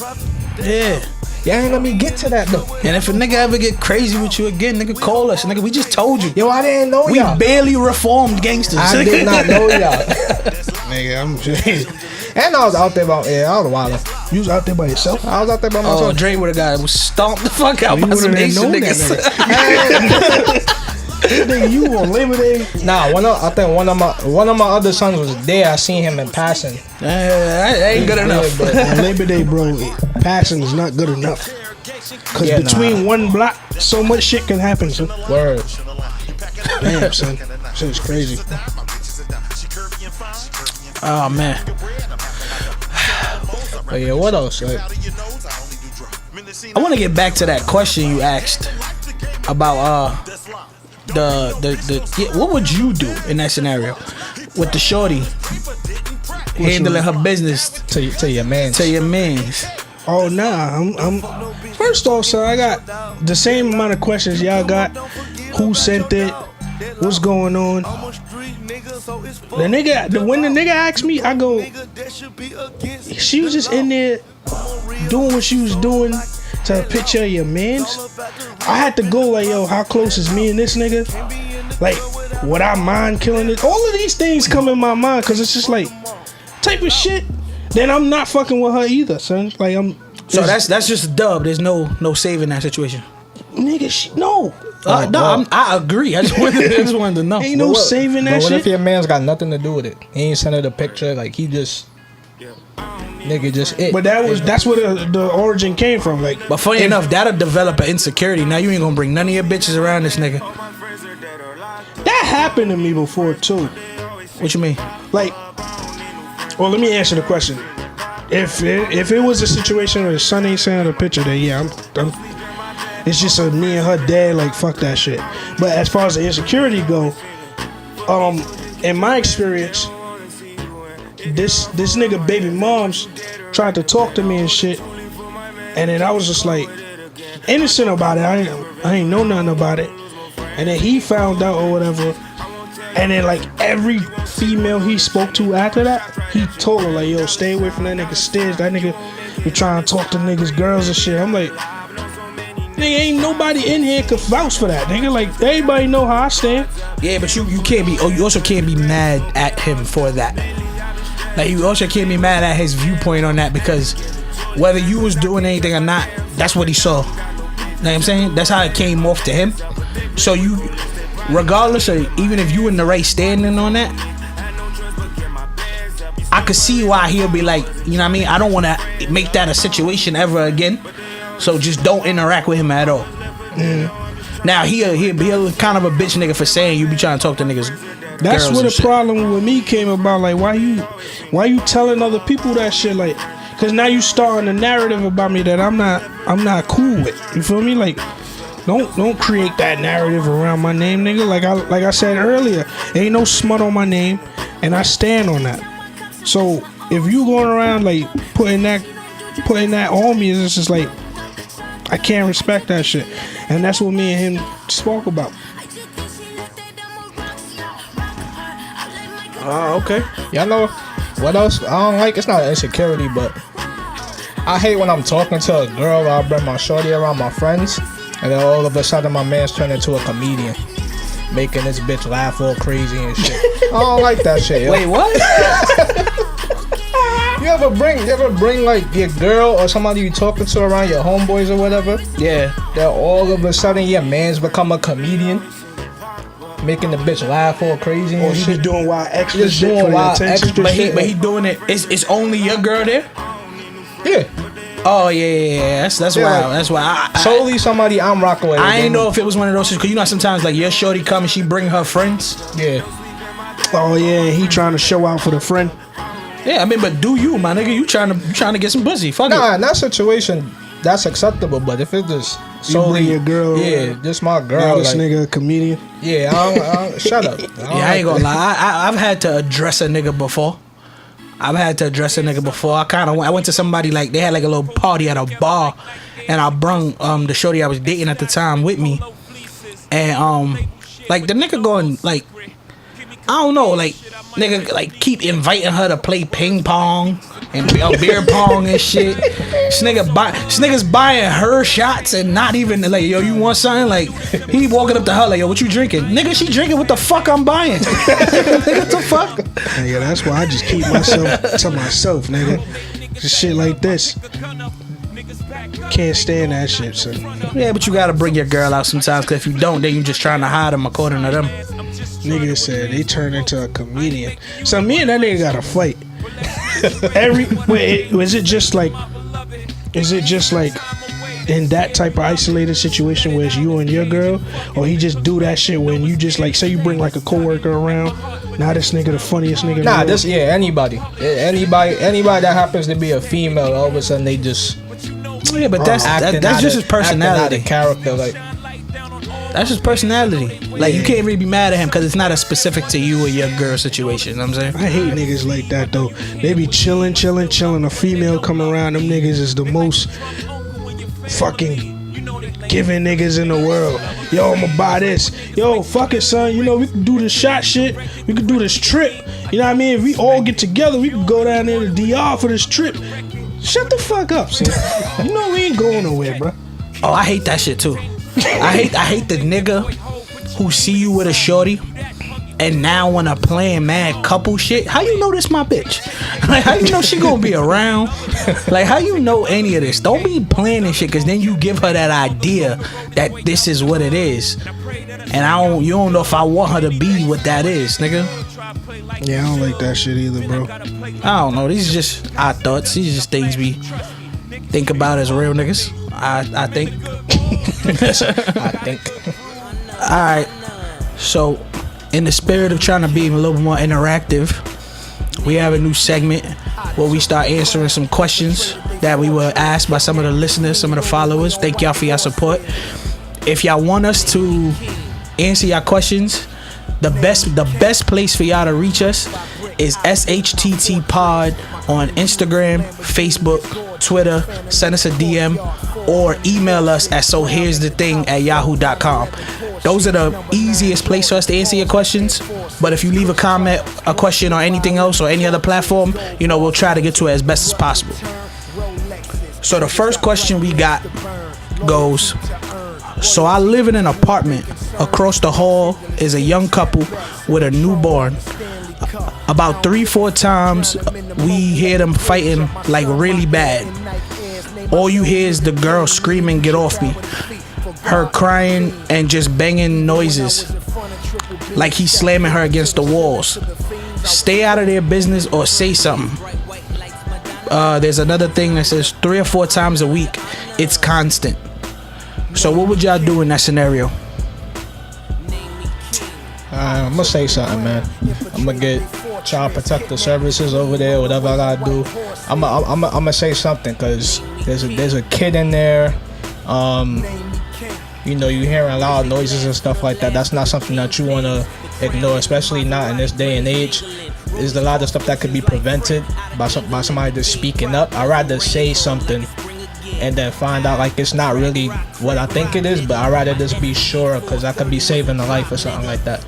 Yeah. y'all ain't let me get to that though. And if a nigga ever get crazy with you again, nigga, call us. Nigga, we just told you. Yo, I didn't know We y'all. barely reformed gangsters. I did not know y'all. Nigga, I'm just. And I was out there I was wildin'. You was out there by yourself? I was out there by Oh, myself. Dre would have got was stomped the fuck out You by some wouldn't have Asian known that niggas. Nigga, you on Labor Day? Nah, I think one of my other sons was there. I seen him in passing. That ain't good enough. But On Labor Day, bro, passing is not good enough. Cause Yeah, between one block, so much shit can happen, son. words. Damn, son. Shit is crazy. Oh man. But yeah, what else? Like, I want to get back to that question you asked about the what would you do in that scenario with the shorty handling her business to your man. to your mans? Oh nah, I'm first off, sir, I got the same amount of questions y'all got. Who sent it? What's going on? When the nigga asked me, I go, she was just in there doing what she was doing to a picture of your mans. I had to go like, yo, how close is me and this nigga? Like, would I mind killing it? All of these things come in my mind because it's just like type of shit. Then I'm not fucking with her either, son. Like So that's just a dub. There's no saving that situation. Nigga, no. I agree. I just wanted to know. Ain't no saving that but what shit. if your man's got nothing to do with it? He ain't sent her the picture. Like he just, nigga, just it. But that's where the origin came from. Like, But funny enough, that'll develop an insecurity. Now you ain't gonna bring none of your bitches around this nigga. that happened to me before too. What you mean? Like, well, let me answer the question. If it was a situation where the son ain't sending a picture, then yeah, I'm it's just a me and her dad, like fuck that shit. But as far as the insecurity go, in my experience, this nigga baby moms tried to talk to me and shit, and then I was just like innocent about it. I ain't know nothing about it, and then he found out or whatever, and then like every female he spoke to after that, he told her like, yo, stay away from that nigga Stitch. That nigga be trying to talk to niggas, girls and shit. I'm like, nigga, ain't nobody in here could vouch for that, nigga. Like, everybody know how I stand. Yeah, but you can't be. Oh, you also can't be mad at him for that. Like, you also can't be mad at his viewpoint on that because whether you was doing anything or not, that's what he saw. You know what I'm saying? That's how it came off to him. So you, regardless of even if you in the right standing on that, I could see why he'll be like, you know what I mean? I don't want to make that a situation ever again. So just don't interact with him at all. Now he'll kind of a bitch nigga for saying you be trying to talk to niggas. That's where the problem with me came about. Like, why you telling other people that shit? Like, cause now you starting a narrative about me that I'm not cool with. You feel me? Like, don't create that narrative around my name, nigga. Like I said earlier, ain't no smut on my name, and I stand on that. So if you going around like putting that on me, it's just like, I can't respect that shit. And that's what me and him spoke about. Okay. Y'all know what else I don't like? It's not an insecurity, but I hate when I'm talking to a girl or I bring my shorty around my friends, and then all of a sudden my man's turned into a comedian, making this bitch laugh all crazy and shit. I don't like that shit, yo. Wait, what? You ever bring like your girl or somebody you talking to around your homeboys or whatever? Yeah. That all of a sudden your man's become a comedian, making the bitch laugh all crazy and Or he shit. be doing wild extra Just shit doing for the wild attention. extra But shit. he doing it. It's only your girl there. Yeah. Oh yeah. That's Yeah, why. like, That's why. Solely somebody I'm rocking with. I ain't know if it was one of those because you know sometimes like your shorty come and she bring her friends. Yeah. Oh yeah, he trying to show out for the friend. Yeah, I mean, but do you, my nigga? You trying to get some pussy? Fuck Nah, it. in that situation, that's acceptable. But if it's just solely bring your girl, yeah, just my Now girl. this Like, nigga a comedian. yeah, I don't, shut up. I ain't gonna lie. I've had to address a nigga before. I went to somebody like they had like a little party at a bar, and I brung the shorty I was dating at the time with me, and like the nigga going like I don't know like nigga like keep inviting her to play ping pong and beer pong and shit. This nigga's buying her shots and not even like, yo, you want something? Like he walking up to her like, yo, what you drinking? Nigga, she drinking what the fuck I'm buying. Nigga, what the fuck? Nigga, that's why I just keep myself to myself, nigga. Just shit like this. Can't stand that shit, son. Yeah, but you gotta bring your girl out sometimes, cause if you don't, then you just trying to hide them according to them. Nigga said they turned into a comedian. So me and that nigga got to fight. Is it just like in that type of isolated situation where it's you and your girl, or he just do that shit when you just like say you bring like a coworker around. Now this nigga the funniest nigga. Nah, anybody that happens to be a female, all of a sudden they just. Yeah, but that's just his personality. Character, like that's his personality. Like you can't really be mad at him because it's not a specific to you or your girl situation. You know what I'm saying? I hate niggas like that though. They be chilling. A female come around, them niggas is the most fucking giving niggas in the world. Yo, I'ma buy this. Yo, fuck it, son. You know we can do this shot shit. We can do this trip. You know what I mean? If we all get together, we can go down there to DR for this trip. Shut the fuck up, son. You know we ain't going nowhere, bro. Oh, I hate that shit too. I hate the nigga who see you with a shorty and now wanna plan mad couple shit. How you know this my bitch? Like how you know she gonna be around? Like how you know any of this? Don't be planning shit cause then you give her that idea that this is what it is. And you don't know if I want her to be what that is, nigga. Yeah, I don't like that shit either, bro. I don't know. These are just our thoughts. These are just things we think about as real niggas. I think. I think. Alright. So, in the spirit of trying to be a little more interactive, we have a new segment where we start answering some questions that we were asked by some of the listeners, some of the followers. Thank y'all for your support. If y'all want us to answer your questions, the best place for y'all to reach us is SHTT Pod on Instagram, Facebook, Twitter. Send us a DM or email us at soheresthething@yahoo.com. Those are the easiest place for us to answer your questions. But if you leave a comment, a question, or anything else, or any other platform, you know, we'll try to get to it as best as possible. So the first question we got goes, so I live in an apartment. Across the hall is a young couple with a newborn. About 3-4 times we hear them fighting like really bad. All you hear is the girl screaming, "Get off me." Her crying and just banging noises like he's slamming her against the walls. Stay out of their business or say something. There's another thing that says 3 or 4 times a week. It's constant. So what would y'all do in that scenario? I'm gonna say something, man. I'm gonna get child protective services over there, whatever I gotta do. I'm gonna say something because there's a kid in there. You know, you hearing loud noises and stuff like that. That's not something that you wanna ignore, especially not in this day and age. There's a lot of stuff that could be prevented by somebody just speaking up. I'd rather say something and then find out like it's not really what I think it is, but I'd rather just be sure because I could be saving a life or something like that.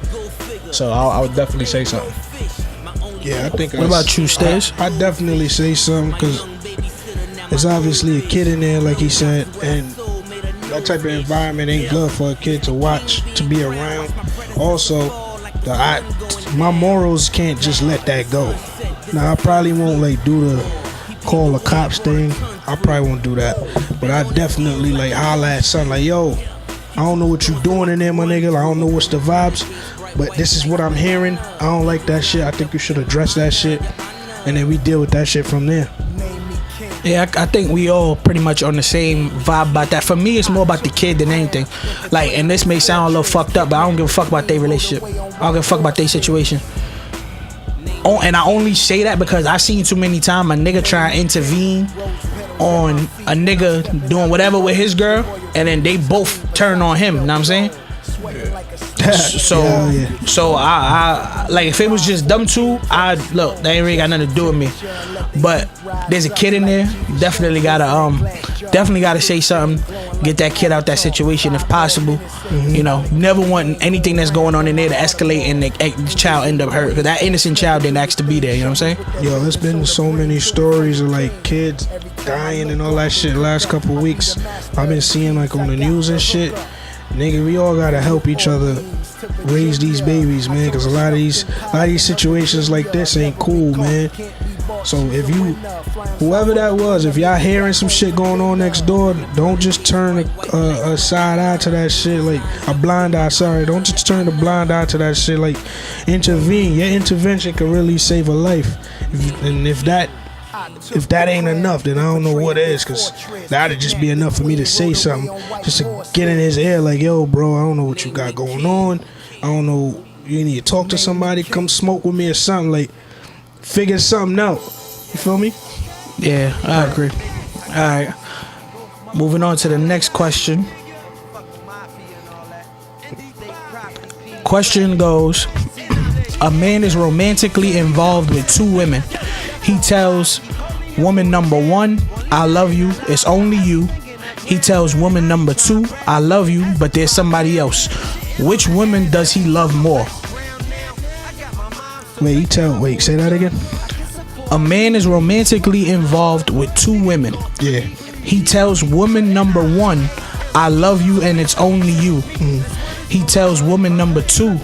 So I would definitely say something. Yeah, I think. What about you, Stairs? I definitely say something because there's obviously a kid in there, like he said, and that type of environment ain't good for a kid to watch, to be around. Also, my morals can't just let that go. Now I probably won't like do the call the cops thing. I probably won't do that, but I definitely like holler at something like, "Yo, I don't know what you doing in there, my nigga. Like, I don't know what's the vibes, but this is what I'm hearing. I don't like that shit. I think you should address that shit, and then we deal with that shit from there." Yeah, I think we all pretty much on the same vibe about that. For me, it's more about the kid than anything. Like, and this may sound a little fucked up, but I don't give a fuck about their relationship. I don't give a fuck about their situation. Oh, and I only say that because I've seen too many times a nigga try to intervene on a nigga doing whatever with his girl, and then they both turn on him. You know what I'm saying? So I like if it was just them two, look, they ain't really got nothing to do with me. But there's a kid in there. Definitely gotta say something. Get that kid out that situation if possible. Mm-hmm. You know, never want anything that's going on in there to escalate and the child end up hurt. Cause that innocent child didn't ask to be there. You know what I'm saying? Yo, there's been so many stories of like kids dying and all that shit the last couple weeks. I've been seeing like on the news and shit. Nigga, we all gotta help each other raise these babies, man, because a lot of these situations like this ain't cool, man. So if you, whoever that was, if y'all hearing some shit going on next door, don't just turn a side eye to that shit, like a blind eye, sorry. Don't just turn a blind eye to that shit, like intervene. Your intervention can really save a life. If that if that ain't enough, then I don't know what is, because that'd just be enough for me to say something, just to get in his ear like, yo, bro, I don't know what you got going on. I don't know, you need to talk to somebody, come smoke with me or something, like, figure something out. You feel me? Yeah, I agree. All right. Moving on to the next question. Question goes, a man is romantically involved with two women. He tells woman number one, I love you, it's only you. He tells woman number two, I love you, but there's somebody else. Which woman does he love more? Wait, say that again? A man is romantically involved with two women. Yeah. He tells woman number one, I love you and it's only you. He tells woman number two,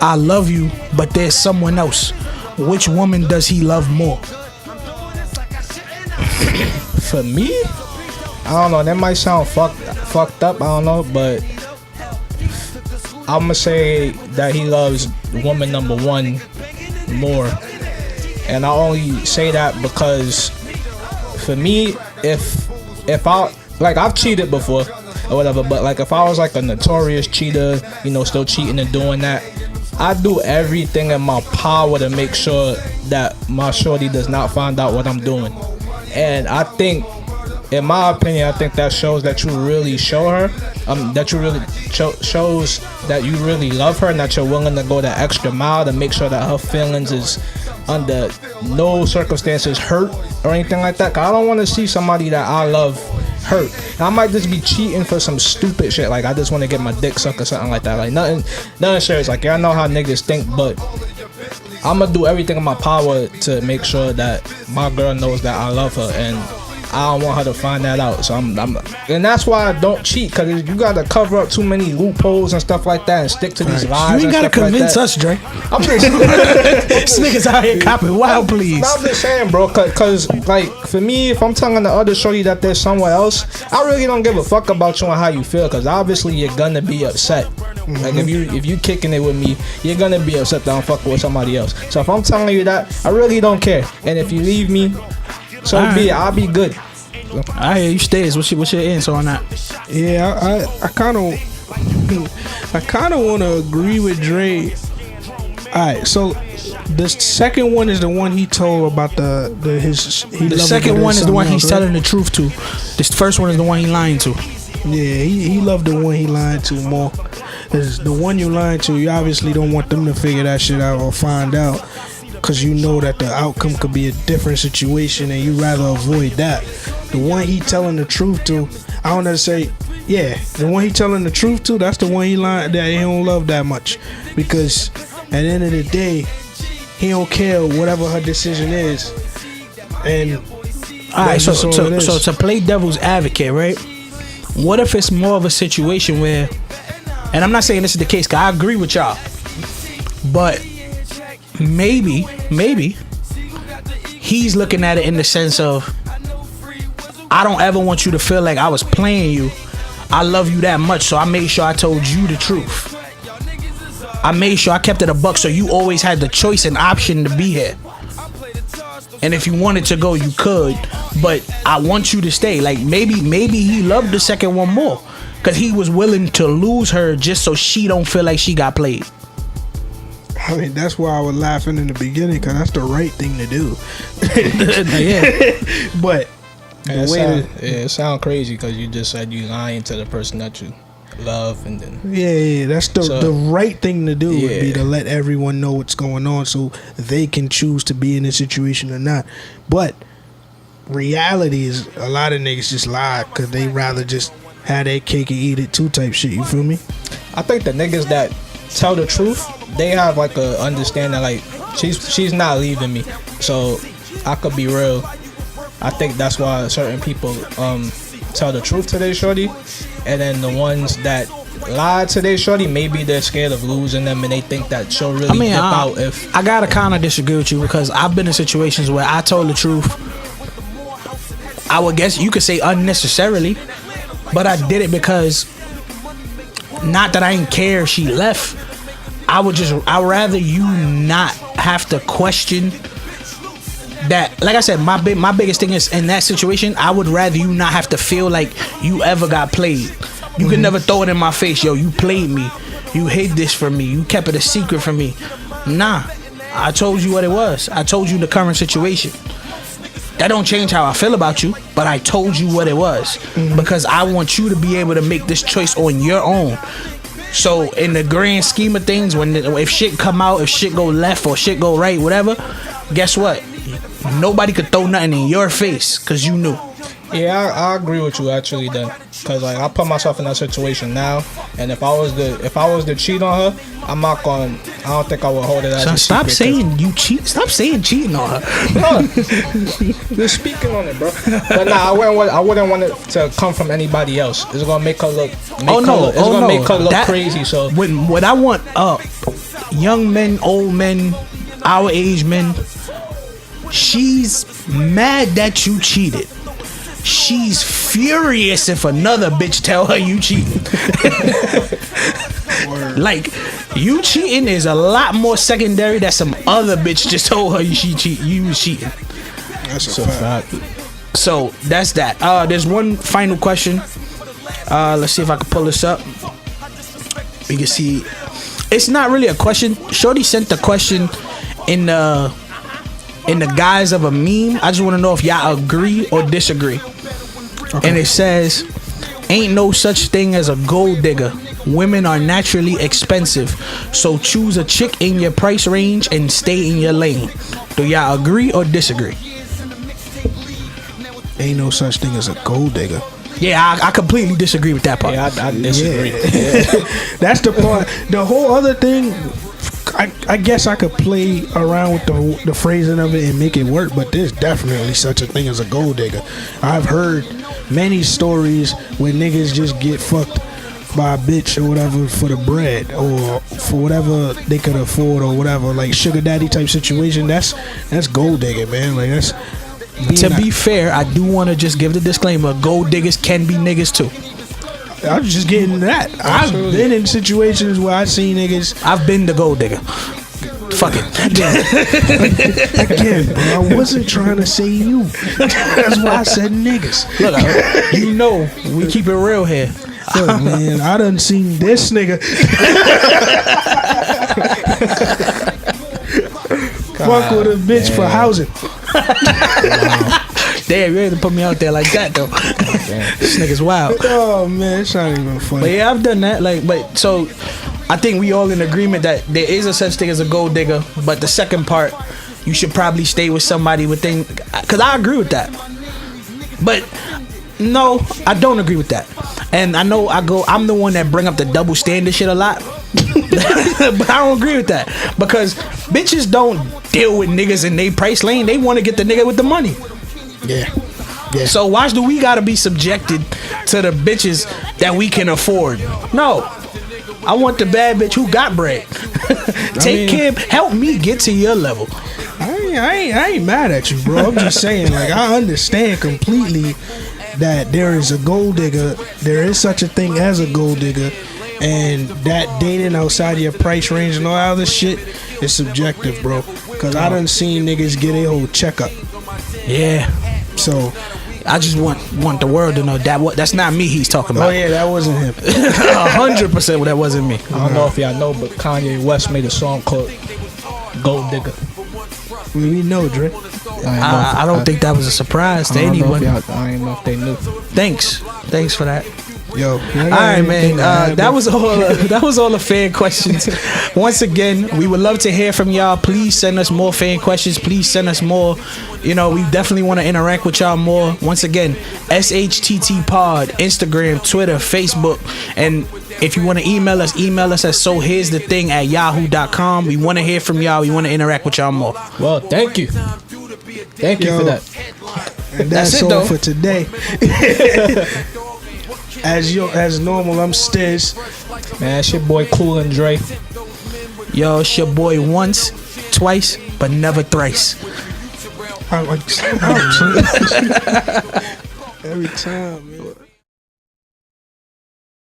I love you, but there's someone else. Which woman does he love more? For me, I don't know. That might sound fucked up. I don't know, but I'm gonna say that he loves woman number one more, and I only say that because for me, if I like, I've cheated before or whatever, but like if I was like a notorious cheater, you know, still cheating and doing that, I do everything in my power to make sure that my shorty does not find out what I'm doing. And I think, in my opinion, I think that shows that you really show her, that you really shows that you really love her and that you're willing to go the extra mile to make sure that her feelings is under no circumstances hurt or anything like that. 'Cause I don't want to see somebody that I love hurt. I might just be cheating for some stupid shit, like I just want to get my dick sucked or something like that. Like nothing serious. Like, yeah, I know how niggas think, but I'm gonna do everything in my power to make sure that my girl knows that I love her, and I don't want her to find that out. So I'm and that's why I don't cheat, because you gotta cover up too many loopholes and stuff like that and stick to these lies. You ain't gotta convince us, Dre. I'm just this niggas out here copping wild, please. I'm just saying, bro, cause like for me, if I'm telling the other shorty that there's somewhere else, I really don't give a fuck about you and how you feel, cause obviously you're gonna be upset. Like if you kicking it with me, you're gonna be upset that I'm fucking with somebody else. So if I'm telling you that, I really don't care. And if you leave me, so be it. I'll be good. I hear you, Stays. What's your answer on that? Yeah, I kind of want to agree with Dre. All right, so the second one is the one he told about the second one is the one he's telling the truth to. This first one is the one he lying to. Yeah, he loved the one he lied to more. Cause the one you lying to, you obviously don't want them to figure that shit out or find out, because you know that the outcome could be a different situation and you rather avoid that. The one he telling the truth to, I don't know to say, yeah, the one he telling the truth to, that's the one he lying that he don't love that much, because at the end of the day, he don't care whatever her decision is. And alright, so to play devil's advocate, right? What if it's more of a situation where, and I'm not saying this is the case, because I agree with y'all, but maybe he's looking at it in the sense of, I don't ever want you to feel like I was playing you. I love you that much, so I made sure I told you the truth. I made sure I kept it a buck, so you always had the choice and option to be here. And if you wanted to go, you could, but I want you to stay. Like maybe he loved the second one more, because he was willing to lose her just so she don't feel like she got played. I mean, that's why I was laughing in the beginning, because that's the right thing to do. Yeah. But it sound crazy because you just said you lying to the person that you love, and then that's the right thing to do would be to let everyone know what's going on so they can choose to be in this situation or not. But reality is a lot of niggas just lie because they rather just have their cake and eat it too type shit. You feel me? I think the niggas that tell the truth, they have like a understanding, like she's not leaving me, so I could be real. I think that's why certain people tell the truth to their shorty, and then the ones that lie to their shorty, maybe they're scared of losing them and they think that she'll really dip out. If I gotta kind of disagree with you, because I've been in situations where I told the truth, I would guess you could say unnecessarily, but I did it because, not that I didn't care if she left, I'd rather you not have to question that, like I said, my biggest thing is in that situation, I would rather you not have to feel like you ever got played. You can never throw it in my face, yo, you played me. You hid this from me. You kept it a secret from me. Nah, I told you what it was. I told you the current situation. That don't change how I feel about you, but I told you what it was. Because I want you to be able to make this choice on your own. So in the grand scheme of things, if shit come out, if shit go left or shit go right, whatever, guess what? Nobody could throw nothing in your face because you knew. Yeah, I agree with you actually then, cause like I put myself in that situation now, and if I was to cheat on her, I don't think I would hold it as a Stop secret, saying you cheat. Stop saying cheating on her. Just speaking on it, bro. But nah, I wouldn't want it to come from anybody else. It's gonna make her look. Make her look crazy. So what I want, young men, old men, our age men. She's mad that you cheated. She's furious if another bitch tell her you cheating. Like, you cheating is a lot more secondary that some other bitch just told her you was cheating. That's a fact. So that's that. There's one final question. Let's see if I can pull this up. We can see. It's not really a question. Shorty sent the question in the guise of a meme. I just want to know if y'all agree or disagree. Okay. And it says, ain't no such thing as a gold digger. Women are naturally expensive. So choose a chick in your price range and stay in your lane. Do y'all agree or disagree? Ain't no such thing as a gold digger. Yeah, I completely disagree with that part. Yeah, I disagree. Yeah. That's the part. The whole other thing, I guess I could play around with the phrasing of it and make it work, but there's definitely such a thing as a gold digger. I've heard many stories where niggas just get fucked by a bitch or whatever for the bread or for whatever they could afford or whatever, like sugar daddy type situation. That's gold digging, man. Like that's. To be fair, I do want to just give the disclaimer: gold diggers can be niggas too. I was just getting that. Absolutely. I've been in situations where I see niggas. I've been the gold digger. Fuck it. Again, bro, I wasn't trying to say you. That's why I said niggas. Look, you know, we keep it real here. Look, man, I done seen this nigga. Fuck with a bitch for housing. Wow. Damn, you had to put me out there like that though. This nigga's wild. Oh man, it's not even funny. But yeah, I've done that. But so I think we all in agreement that there is a such thing as a gold digger. But the second part, you should probably stay with somebody within. Cause I agree with that. But no, I don't agree with that. And I know I'm the one that bring up the double standard shit a lot. But I don't agree with that. Because bitches don't deal with niggas in their price lane. They want to get the nigga with the money. Yeah. So why do we gotta be subjected to the bitches that we can afford? No. I want the bad bitch who got bread. Help me get to your level. I ain't mad at you, bro. I'm just saying, like, I understand completely that there is a gold digger. There is such a thing as a gold digger. And that dating outside your price range and all that other shit is subjective, bro. Cause I done seen niggas get a whole checkup. Yeah. So I just want the world to know that's not me he's talking about. Oh yeah, that wasn't him. 100% that wasn't me. I don't know if y'all know, but Kanye West made a song called Gold Digger. We know, Dre. I don't think that was a surprise to anyone. I don't know if they knew. Thanks for that. Yo, all right, man. That was all the fan questions. Once again, we would love to hear from y'all. Please send us more fan questions. Please send us more. You know, we definitely want to interact with y'all more. Once again, SHTT Pod, Instagram, Twitter, Facebook, and if you want to email us at soheresthething@yahoo.com. We want to hear from y'all. We want to interact with y'all more. Well, thank you. Thank you for that. And that's all for today. As normal, I'm Stiz. Man, it's your boy Cool and Dre. Yo, it's your boy once, twice, but never thrice. Every time, man.